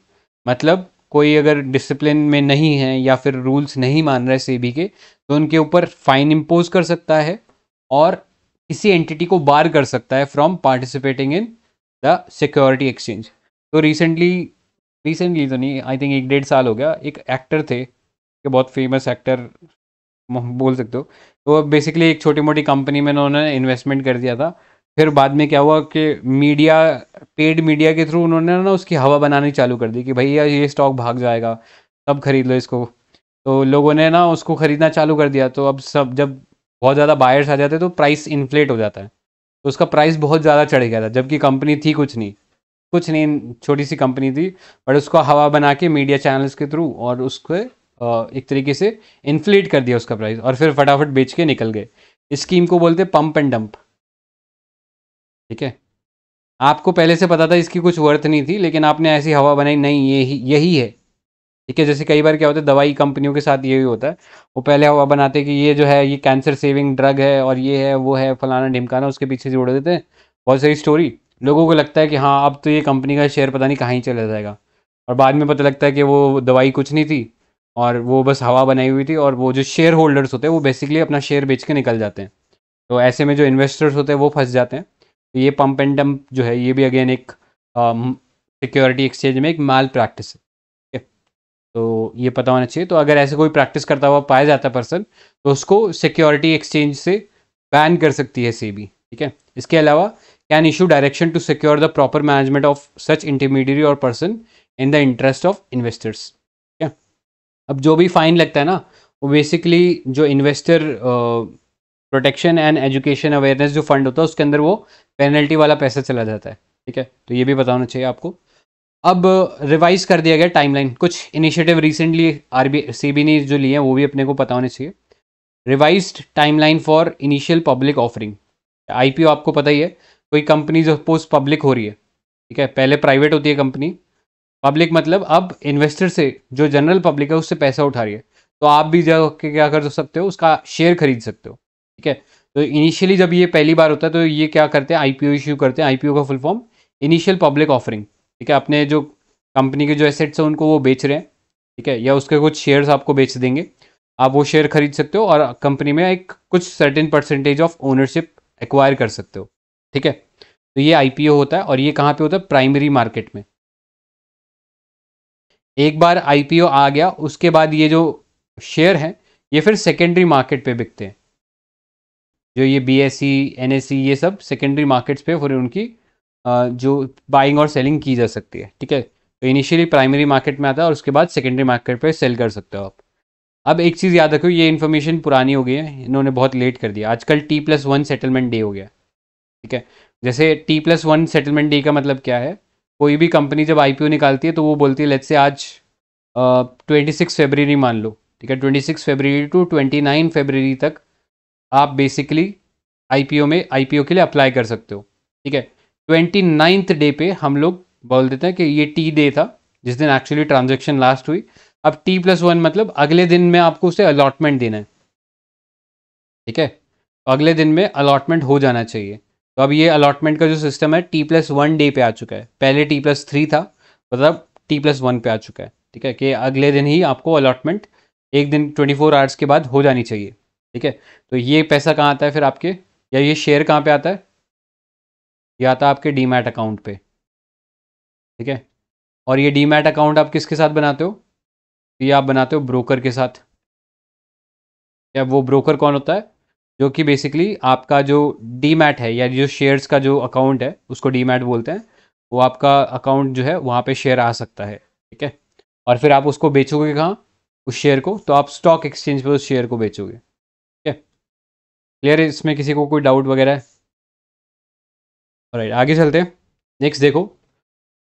मतलब कोई अगर डिसिप्लिन में नहीं है या फिर रूल्स नहीं मान रहे सेबी के, तो उनके ऊपर फाइन इम्पोज कर सकता है और किसी एंटिटी को बार कर सकता है from participating in the security exchange. तो रिसेंटली तो नहीं, आई थिंक 1-1.5 साल हो गया, एक एक्टर थे, कि बहुत फेमस एक्टर बोल सकते हो, तो बेसिकली एक छोटी मोटी कंपनी में उन्होंने इन्वेस्टमेंट कर दिया था। फिर बाद में क्या हुआ कि मीडिया, पेड मीडिया के थ्रू उन्होंने ना उसकी हवा बनानी चालू कर दी कि भैया ये स्टॉक भाग जाएगा, तब खरीद लो इसको। तो लोगों ने ना उसको ख़रीदना चालू कर दिया, तो अब सब जब बहुत ज़्यादा बायर्स आ जाते हैं तो प्राइस इन्फ्लेट हो जाता है, तो उसका प्राइस बहुत ज़्यादा चढ़ गया था, जबकि कंपनी थी कुछ नहीं, छोटी सी कंपनी थी, बट उसको हवा बना के मीडिया चैनल्स के थ्रू और उसको एक तरीके से इन्फ्लेट कर दिया उसका प्राइस, और फिर फटाफट बेच के निकल गए। इस स्कीम को बोलते हैं पंप एंड डंप, ठीक है। आपको पहले से पता था इसकी कुछ वर्थ नहीं थी, लेकिन आपने ऐसी हवा बनाई, नहीं यही है, ठीक है। जैसे कई बार क्या होता है दवाई कंपनियों के साथ यही होता है, वो पहले हवा बनाते हैं कि ये जो है ये कैंसर सेविंग ड्रग है और ये है वो है फलाना ढिमकाना, उसके पीछे जोड़ देते हैं बहुत सारी स्टोरी। लोगों को लगता है कि हाँ अब तो ये कंपनी का शेयर पता नहीं कहाँ ही चला जाएगा, और बाद में पता लगता है कि वो दवाई कुछ नहीं थी और वो बस हवा बनाई हुई थी, और वो जो शेयर होल्डर्स होते हैं वो बेसिकली अपना शेयर बेच के निकल जाते हैं। तो ऐसे में जो इन्वेस्टर्स होते हैं वो फंस जाते हैं। तो ये पंप एंड डंप जो है, ये भी अगेन एक सिक्योरिटी एक्सचेंज में एक माल प्रैक्टिस है। तो ये पता होना चाहिए। तो अगर ऐसे कोई प्रैक्टिस करता हुआ पाया जाता है पर्सन, तो उसको सिक्योरिटी एक्सचेंज से बैन कर सकती है सेबी, ठीक है। इसके अलावा can issue direction to secure the proper management of such intermediary और person in the interest of investors, ठीक है। अब जो भी फाइन लगता है ना, वो बेसिकली जो investor protection and education awareness जो फंड होता है उसके अंदर वो पेनल्टी वाला पैसा चला जाता है, ठीक है। तो ये भी बताना चाहिए आपको। अब रिवाइज कर दिया गया टाइमलाइन, कुछ इनिशिएटिव रिसेंटली आरबीआई सेबी ने जो लिए हैं वो भी अपने को पता होने चाहिए। Revised timeline for initial public offering, IPO आपको पता ही है, कोई कंपनी सपोज पब्लिक हो रही है, ठीक है, पहले प्राइवेट होती है कंपनी, पब्लिक मतलब अब इन्वेस्टर से जो जनरल पब्लिक है उससे पैसा उठा रही है, तो आप भी जाके क्या कर सकते हो, उसका शेयर खरीद सकते हो, ठीक है। तो इनिशियली जब ये पहली बार होता है तो ये क्या करते हैं, आईपीओ इश्यू करते हैं। आईपीओ का full form initial public offering, ठीक है। अपने जो कंपनी के जो एसेट्स हैं उनको वो बेच रहे हैं, ठीक है, या उसके कुछ शेयर्स आपको बेच देंगे, आप वो शेयर खरीद सकते हो और कंपनी में एक कुछ certain percentage of ownership acquire कर सकते हो, ठीक है। तो ये आईपीओ होता है और ये कहाँ पे होता है, प्राइमरी मार्केट में। एक बार आईपीओ आ गया उसके बाद ये जो शेयर हैं ये फिर सेकेंडरी मार्केट पे बिकते हैं, जो ये बीएसई एनएसई ये सब सेकेंडरी मार्केट्स पे फिर उनकी जो बाइंग और सेलिंग की जा सकती है, ठीक है। तो इनिशियली प्राइमरी मार्केट में आता है और उसके बाद सेकेंडरी मार्केट पे सेल कर सकते हो आप। अब एक चीज़ याद रखो, ये इन्फॉर्मेशन पुरानी हो गई है, इन्होंने बहुत लेट कर दिया, आजकल T+1 सेटलमेंट डे हो गया, ठीक है। जैसे T+1 सेटलमेंट डे का मतलब क्या है, कोई भी कंपनी जब आईपीओ निकालती है तो वो बोलती है लेट्स से आज 26 फरवरी मान लो, ठीक है, 26 फरवरी टू 29 फरवरी तक आप बेसिकली आईपीओ के लिए अप्लाई कर सकते हो, ठीक है। 29th डे पे हम लोग बोल देते हैं कि ये टी डे था जिस दिन एक्चुअली ट्रांजेक्शन लास्ट हुई। अब T+1 मतलब अगले दिन में आपको उसे अलॉटमेंट देना है, ठीक है, तो अगले दिन में अलॉटमेंट हो जाना चाहिए। तो अब ये अलॉटमेंट का जो सिस्टम है T+1 डे पे आ चुका है, पहले T+3 था, मतलब T+1 पे आ चुका है, ठीक है, कि अगले दिन ही आपको अलॉटमेंट एक दिन 24 आवर्स के बाद हो जानी चाहिए, ठीक है। तो ये पैसा कहाँ आता है फिर आपके, या ये शेयर कहाँ पे आता है, ये आता है आपके डीमैट अकाउंट पे, ठीक है। और ये डीमैट अकाउंट आप किसके साथ बनाते हो, ये आप बनाते हो ब्रोकर के साथ। या वो ब्रोकर कौन होता है, जो कि बेसिकली आपका जो डीमैट है या जो शेयर्स का जो अकाउंट है उसको डीमैट बोलते हैं, वो आपका अकाउंट जो है वहाँ पे शेयर आ सकता है, ठीक है। और फिर आप उसको बेचोगे कहाँ, उस शेयर को, तो आप स्टॉक एक्सचेंज पे उस शेयर को बेचोगे, ठीक है। क्लियर है, इसमें किसी को कोई डाउट वगैरह है? राइट, आगे चलते हैं। नेक्स्ट देखो,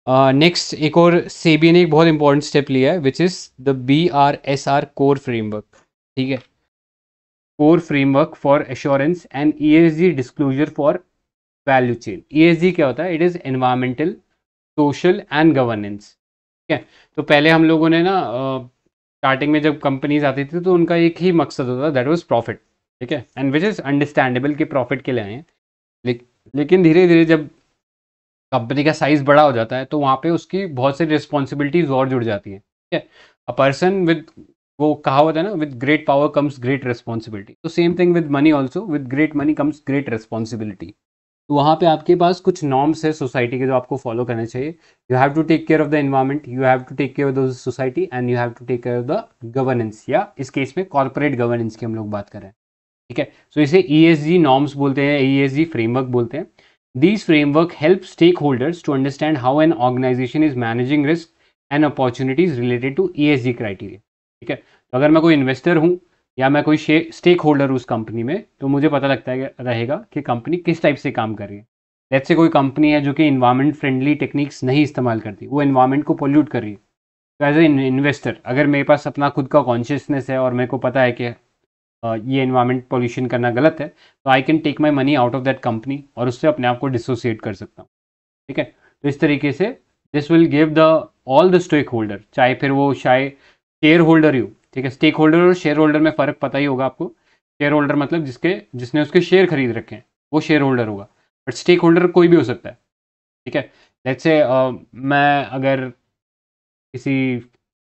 नेक्स्ट एक और सेबी ने एक बहुत इंपॉर्टेंट स्टेप लिया है which is the BRSR core framework, ठीक है, core framework for assurance and ESG disclosure for value chain. ESG क्या होता है, it is environmental, social and governance, ठीक है। तो पहले हम लोगों ने ना स्टार्टिंग में जब कंपनीज आती थी तो उनका एक ही मकसद होता था, दैट वाज प्रॉफिट, ठीक है, एंड विच इज़ अंडरस्टैंडेबल कि प्रॉफिट के लिए आए हैं। लेकिन धीरे धीरे जब कंपनी का साइज बड़ा हो जाता है तो वहाँ पे उसकी बहुत सी रिस्पॉन्सिबिलिटीज और जुड़ जाती हैं, ठीक है। अ पर्सन विद, वो कहावत है ना, with great power comes great responsibility, तो same thing with money also, with great money comes great responsibility. तो वहाँ पे आपके पास कुछ नॉर्म्स है सोसाइटी के जो आपको फॉलो करने चाहिए। You have to take care of the environment, you have to take care of the society and you have to take care of the governance, या इस केस में कॉर्पोरेट गवर्नेंस की हम लोग बात कर रहे हैं, ठीक है। सो इसे ESG नॉर्म्स बोलते हैं, ESG फ्रेमवर्क बोलते हैं। These framework help stakeholders to understand how an organization is managing risk and opportunities related to ESG criteria, ठीक है। तो अगर मैं कोई इन्वेस्टर हूँ या मैं कोई स्टेक होल्डर हूँ उस कंपनी में, तो मुझे पता लगता है रहेगा कि कंपनी किस टाइप से काम कर रही है। लेट्स से कोई कंपनी है जो कि इन्वायरमेंट फ्रेंडली टेक्निक्स नहीं इस्तेमाल करती, वो इन्वायरमेंट को पोल्यूट कर रही है, तो एज ए इन्वेस्टर अगर मेरे पास अपना खुद का कॉन्शियसनेस है और मेरे को पता है कि ये एनवायरमेंट पोल्यूशन करना गलत है, तो I can take my money out of that company और उससे अपने आप को डिसोसिएट कर सकता हूँ, ठीक है। तो इस तरीके से this will give the all the stakeholder, चाहे फिर वो शायद शेयर होल्डर ही हो, ठीक है। स्टेक होल्डर और शेयर होल्डर में फ़र्क पता ही होगा आपको। शेयर होल्डर मतलब जिसने उसके शेयर खरीद रखे हैं वो शेयर होल्डर होगा, बट स्टेक होल्डर कोई भी हो सकता है, ठीक है। लेट्स से मैं अगर किसी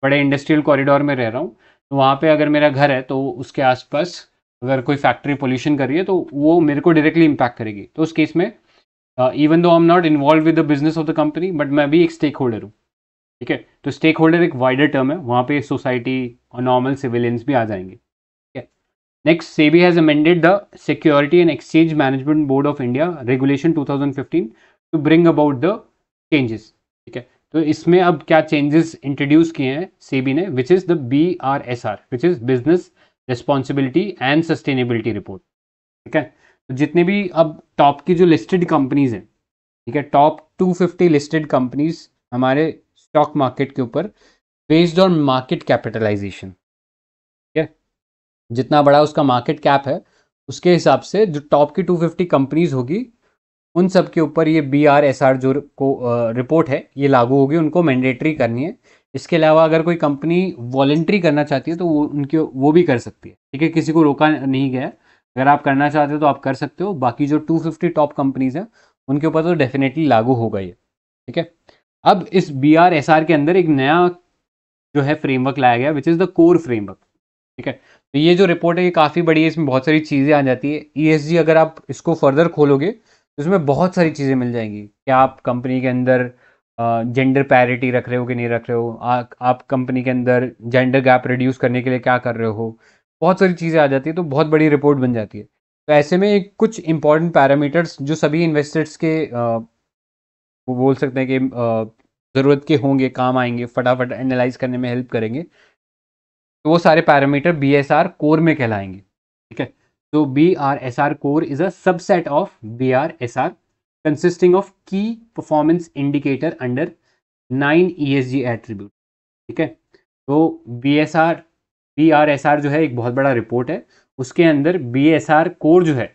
बड़े इंडस्ट्रियल कॉरिडोर में रह रहा हूँ, तो वहाँ पे अगर मेरा घर है तो उसके आसपास अगर कोई फैक्ट्री पोल्यूशन कर रही है तो वो मेरे को डायरेक्टली इम्पैक्ट करेगी। तो उस केस में even though I am not involve with the business of the company, but मैं भी एक स्टेक होल्डर हूँ, ठीक है। तो स्टेक होल्डर एक वाइडर टर्म है, वहाँ पे सोसाइटी और नॉर्मल सिविलियंस भी आ जाएंगे। ठीक है। Next, SEBI has amended the security and exchange management board of India regulation 2015 to bring about the changes. ठीक है। तो इसमें अब क्या चेंजेस इंट्रोड्यूस किए हैं सेबी ने, which is the BRSR, which is business responsibility and sustainability report. ठीक है। तो जितने भी अब टॉप की जो लिस्टेड कंपनीज हैं, ठीक है, टॉप 250 लिस्टेड कंपनीज हमारे स्टॉक मार्केट के ऊपर बेस्ड ऑन मार्केट कैपिटलाइजेशन, ठीक है, जितना बड़ा उसका मार्केट कैप है उसके हिसाब से जो टॉप की 250 कंपनीज होगी उन सब के ऊपर ये BRSR जो रिपोर्ट है ये लागू होगी, उनको मैंडेटरी करनी है। इसके अलावा अगर कोई कंपनी वॉलेंट्री करना चाहती है तो वो भी कर सकती है। ठीक है, किसी को रोका नहीं गया है, अगर आप करना चाहते हो तो आप कर सकते हो। बाकी जो 250 टॉप कंपनीज हैं उनके ऊपर तो डेफिनेटली लागू होगा ये। ठीक है। अब इस BRSR के अंदर एक नया जो है फ्रेमवर्क लाया गया, which is the core framework. ठीक है। तो ये जो रिपोर्ट है ये काफ़ी बड़ी है, इसमें बहुत सारी चीज़ें आ जाती है। ESG अगर आप इसको फर्दर खोलोगे तो इसमें बहुत सारी चीज़ें मिल जाएंगी कि आप कंपनी के अंदर जेंडर पैरिटी रख रहे हो कि नहीं रख रहे हो, आप कंपनी के अंदर जेंडर गैप रिड्यूस करने के लिए क्या कर रहे हो, बहुत सारी चीज़ें आ जाती है, तो बहुत बड़ी रिपोर्ट बन जाती है। तो ऐसे में कुछ इंपॉर्टेंट पैरामीटर्स जो सभी इन्वेस्टर्स के वो बोल सकते हैं कि ज़रूरत के होंगे, काम आएंगे, फटाफट एनालाइज करने में हेल्प करेंगे, तो वो सारे पैरामीटर BSR कोर में कहलाएंगे। ठीक है। तो BRSR core is a subset of BRSR consisting of key performance indicator under 9 ESG attribute. ठीक है। तो BRSR जो है एक बहुत बड़ा रिपोर्ट है, उसके अंदर BSR कोर जो है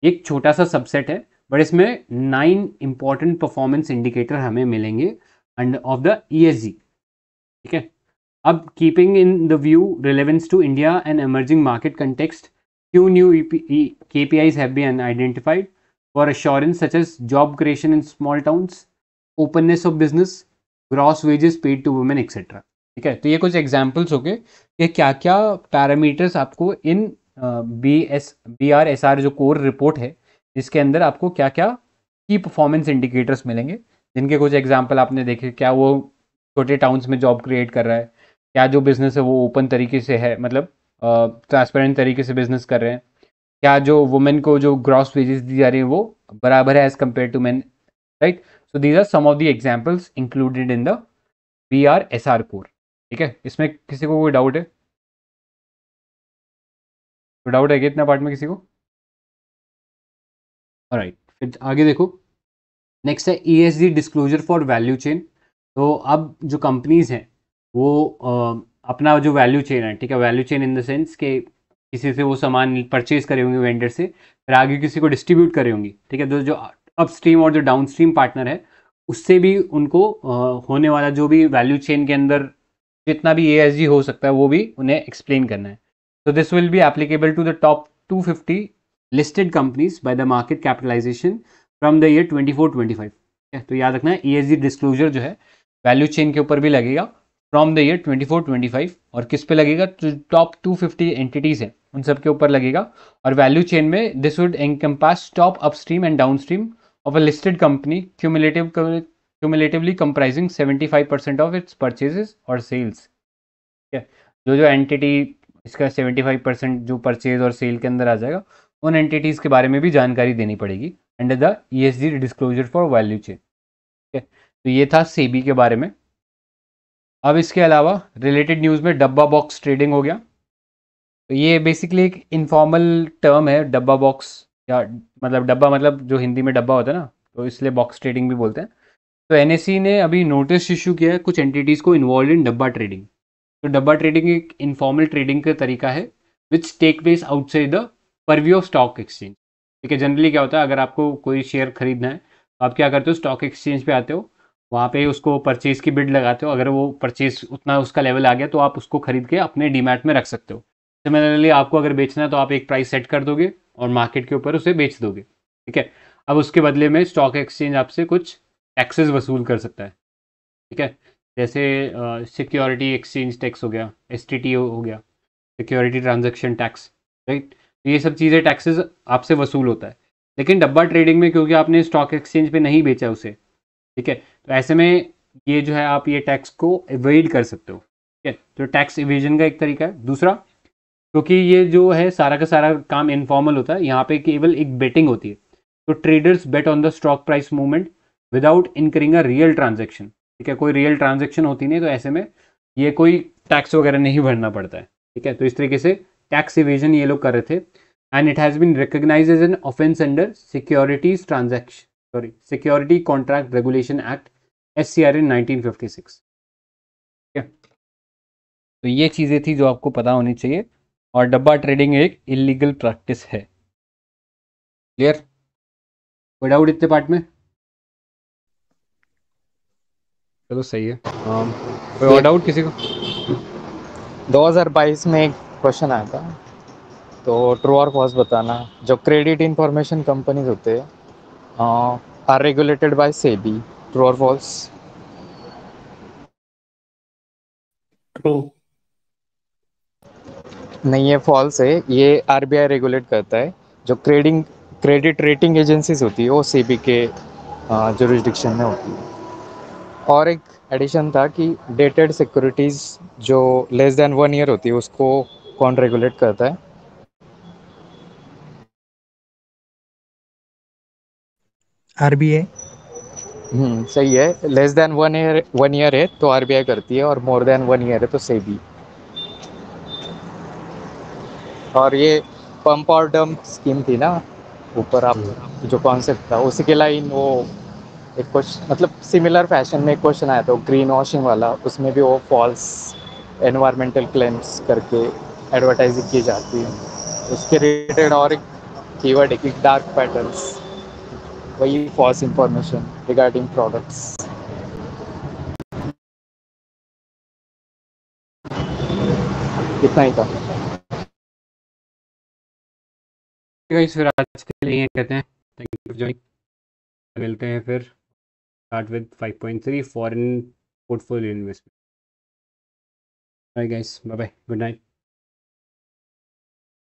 एक छोटा सा सबसेट है, बट इसमें 9 इंपॉर्टेंट परफॉर्मेंस इंडिकेटर हमें मिलेंगे अंडर ऑफ द ESG। ठीक है। अब keeping in the view relevance to India and emerging market context, few new KPIs have been identified for assurance such as job creation in small towns, openness of business, gross wages paid to women, etc. ठीक है। तो ये कुछ एग्जाम्पल्स हो गए कि क्या क्या पैरामीटर्स आपको इन BRSR जो कोर रिपोर्ट है इसके अंदर आपको क्या क्या की परफॉर्मेंस इंडिकेटर्स मिलेंगे, जिनके कुछ एग्जाम्पल आपने देखे। क्या वो छोटे टाउन्स में जॉब क्रिएट कर रहा है, क्या जो बिज़नेस है वो ओपन तरीके से है, मतलब ट्रांसपेरेंट तरीके से बिजनेस कर रहे हैं, क्या जो वुमेन को जो ग्रॉस वेजेस दी जा रही है वो बराबर है as compare to man, right. So these are some of the examples included in the BRSR core. ठीक है। इसमें किसी को कोई डाउट है? तो डाउट है कि इतना पार्ट में किसी को? ऑलराइट, फिर आगे देखो। नेक्स्ट है ESG disclosure for value chain. तो अब जो कंपनीज हैं वो अपना जो वैल्यू चेन है, ठीक है, value chain in the sense कि किसी से वो सामान परचेज करे होंगे वेंडर से, फिर आगे किसी को डिस्ट्रीब्यूट करे होंगी। ठीक है। तो जो अपस्ट्रीम और जो डाउनस्ट्रीम पार्टनर है उससे भी उनको होने वाला जो भी वैल्यू चेन के अंदर जितना भी ESG हो सकता है वो भी उन्हें एक्सप्लेन करना है। तो this will be applicable to the top 250 listed companies by the market capitalisation from the year 24-25। तो याद रखना है ESG डिस्क्लोजर जो है वैल्यू चेन के ऊपर भी लगेगा फ्रॉम द ईयर 24-25, और किस पे लगेगा? जो टॉप 250 एंटिटीज़ हैं उन सब के ऊपर लगेगा। और वैल्यू चेन में this would encompass top upstream and downstream of a listed company cumulatively comprising 75% of its purchases और सेल्स। ठीक है। जो जो एंटिटी इसका 75% जो परचेज और सेल के अंदर आ जाएगा उन एंटिटीज़ के बारे में भी जानकारी देनी पड़ेगी under the ESG disclosure for value chain. ठीक है। तो ये था सेबी के बारे में। अब इसके अलावा रिलेटेड न्यूज़ में डब्बा बॉक्स ट्रेडिंग हो गया। तो ये बेसिकली एक इनफॉर्मल टर्म है डब्बा बॉक्स, या मतलब डब्बा मतलब जो हिंदी में डब्बा होता है ना, तो इसलिए बॉक्स ट्रेडिंग भी बोलते हैं। तो NSE ने अभी नोटिस इशू किया है कुछ एंटिटीज़ को इन्वॉल्व इन डब्बा ट्रेडिंग। तो डब्बा ट्रेडिंग एक इनफॉर्मल ट्रेडिंग का तरीका है which take place outside the purview of stock exchange. ठीक है। जनरली क्या होता है, अगर आपको कोई शेयर खरीदना है तो आप क्या करते हो, स्टॉक एक्सचेंज पे आते हो, वहाँ पे उसको परचेज़ की बिड लगाते हो, अगर वो परचेज़ उतना उसका लेवल आ गया तो आप उसको खरीद के अपने डीमैट में रख सकते हो। सिमिलरली आपको अगर बेचना है तो आप एक प्राइस सेट कर दोगे और मार्केट के ऊपर उसे बेच दोगे। ठीक है। अब उसके बदले में स्टॉक एक्सचेंज आपसे कुछ टैक्सेस वसूल कर सकता है। ठीक है। जैसे सिक्योरिटी एक्सचेंज टैक्स हो गया, STT हो गया, सिक्योरिटी ट्रांजेक्शन टैक्स, राइट। ये सब चीज़ें टैक्सेस आपसे वसूल होता है। लेकिन डब्बा ट्रेडिंग में क्योंकि आपने स्टॉक एक्सचेंज पे नहीं बेचा उसे, ठीक है, तो ऐसे में ये जो है आप ये टैक्स को एवॉइड कर सकते हो, ठीक है। तो टैक्स इवेजन का एक तरीका है। दूसरा, क्योंकि ये जो है सारा का सारा काम इनफॉर्मल होता है, यहाँ पे केवल एक बेटिंग होती है, तो traders bet on the stock price movement without incurring a real transaction, ठीक है। कोई रियल ट्रांजेक्शन होती नहीं, तो ऐसे में ये कोई टैक्स वगैरह नहीं भरना पड़ता है, ठीक है। तो इस तरीके से टैक्स इवेजन ये लोग कर रहे थे, and it has been recognised as an offence under securities transaction security contract regulation act SCR in 1956, ठीक है। तो ये चीज़ें थी जो आपको पता होनी चाहिए, और डब्बा ट्रेडिंग एक इलीगल प्रैक्टिस है। क्लियर? कोई डाउट इतने पार्ट में? चलो सही है। कोई और डाउट किसी को? 2022 में एक क्वेश्चन आया था, तो ट्रू और फॉल्स बताना। जो क्रेडिट इंफॉर्मेशन कंपनीज होते हैं are regulated by SEBI, true और फॉल्स? ट्रू। नहीं, ये फॉल्स है। ये आरबीआई रेगुलेट करता है। जो क्रेडिट रेटिंग एजेंसीज होती है वो सेबी के जुरिस्डिक्शन में होती है। और एक एडिशन था कि डेटेड सिक्योरिटीज़ जो लेस देन 1 ईयर होती है उसको कौन रेगुलेट करता है? आरबीआई। सही है। लेस देन 1 ईयर है तो आरबीआई करती है, और मोर देन 1 ईयर है तो सेबी। और ये पंप और डंप स्कीम थी ना, ऊपर आप जो कॉन्सेप्ट था उसी के लाइन वो एक क्वेश्चन, मतलब सिमिलर फैशन में एक क्वेश्चन आया था ग्रीन वॉशिंग वाला, उसमें भी वो फॉल्स एनवायरमेंटल क्लेम्स करके एडवर्टाइजिंग की जाती है। उसके रिलेटेड और एक कीवर्ड है कि डार्क पैटर्न्स, वही फॉल्स इंफॉर्मेशन रिगार्डिंग प्रोडक्ट्स। इतना ही था। गाइस फिर आज के लिए ये कहते हैं, थैंक यू फॉर ज्वाइनिंग। मिलते हैं फिर, start with 5.3 foreign portfolio investment. Bye guys, bye bye, good night.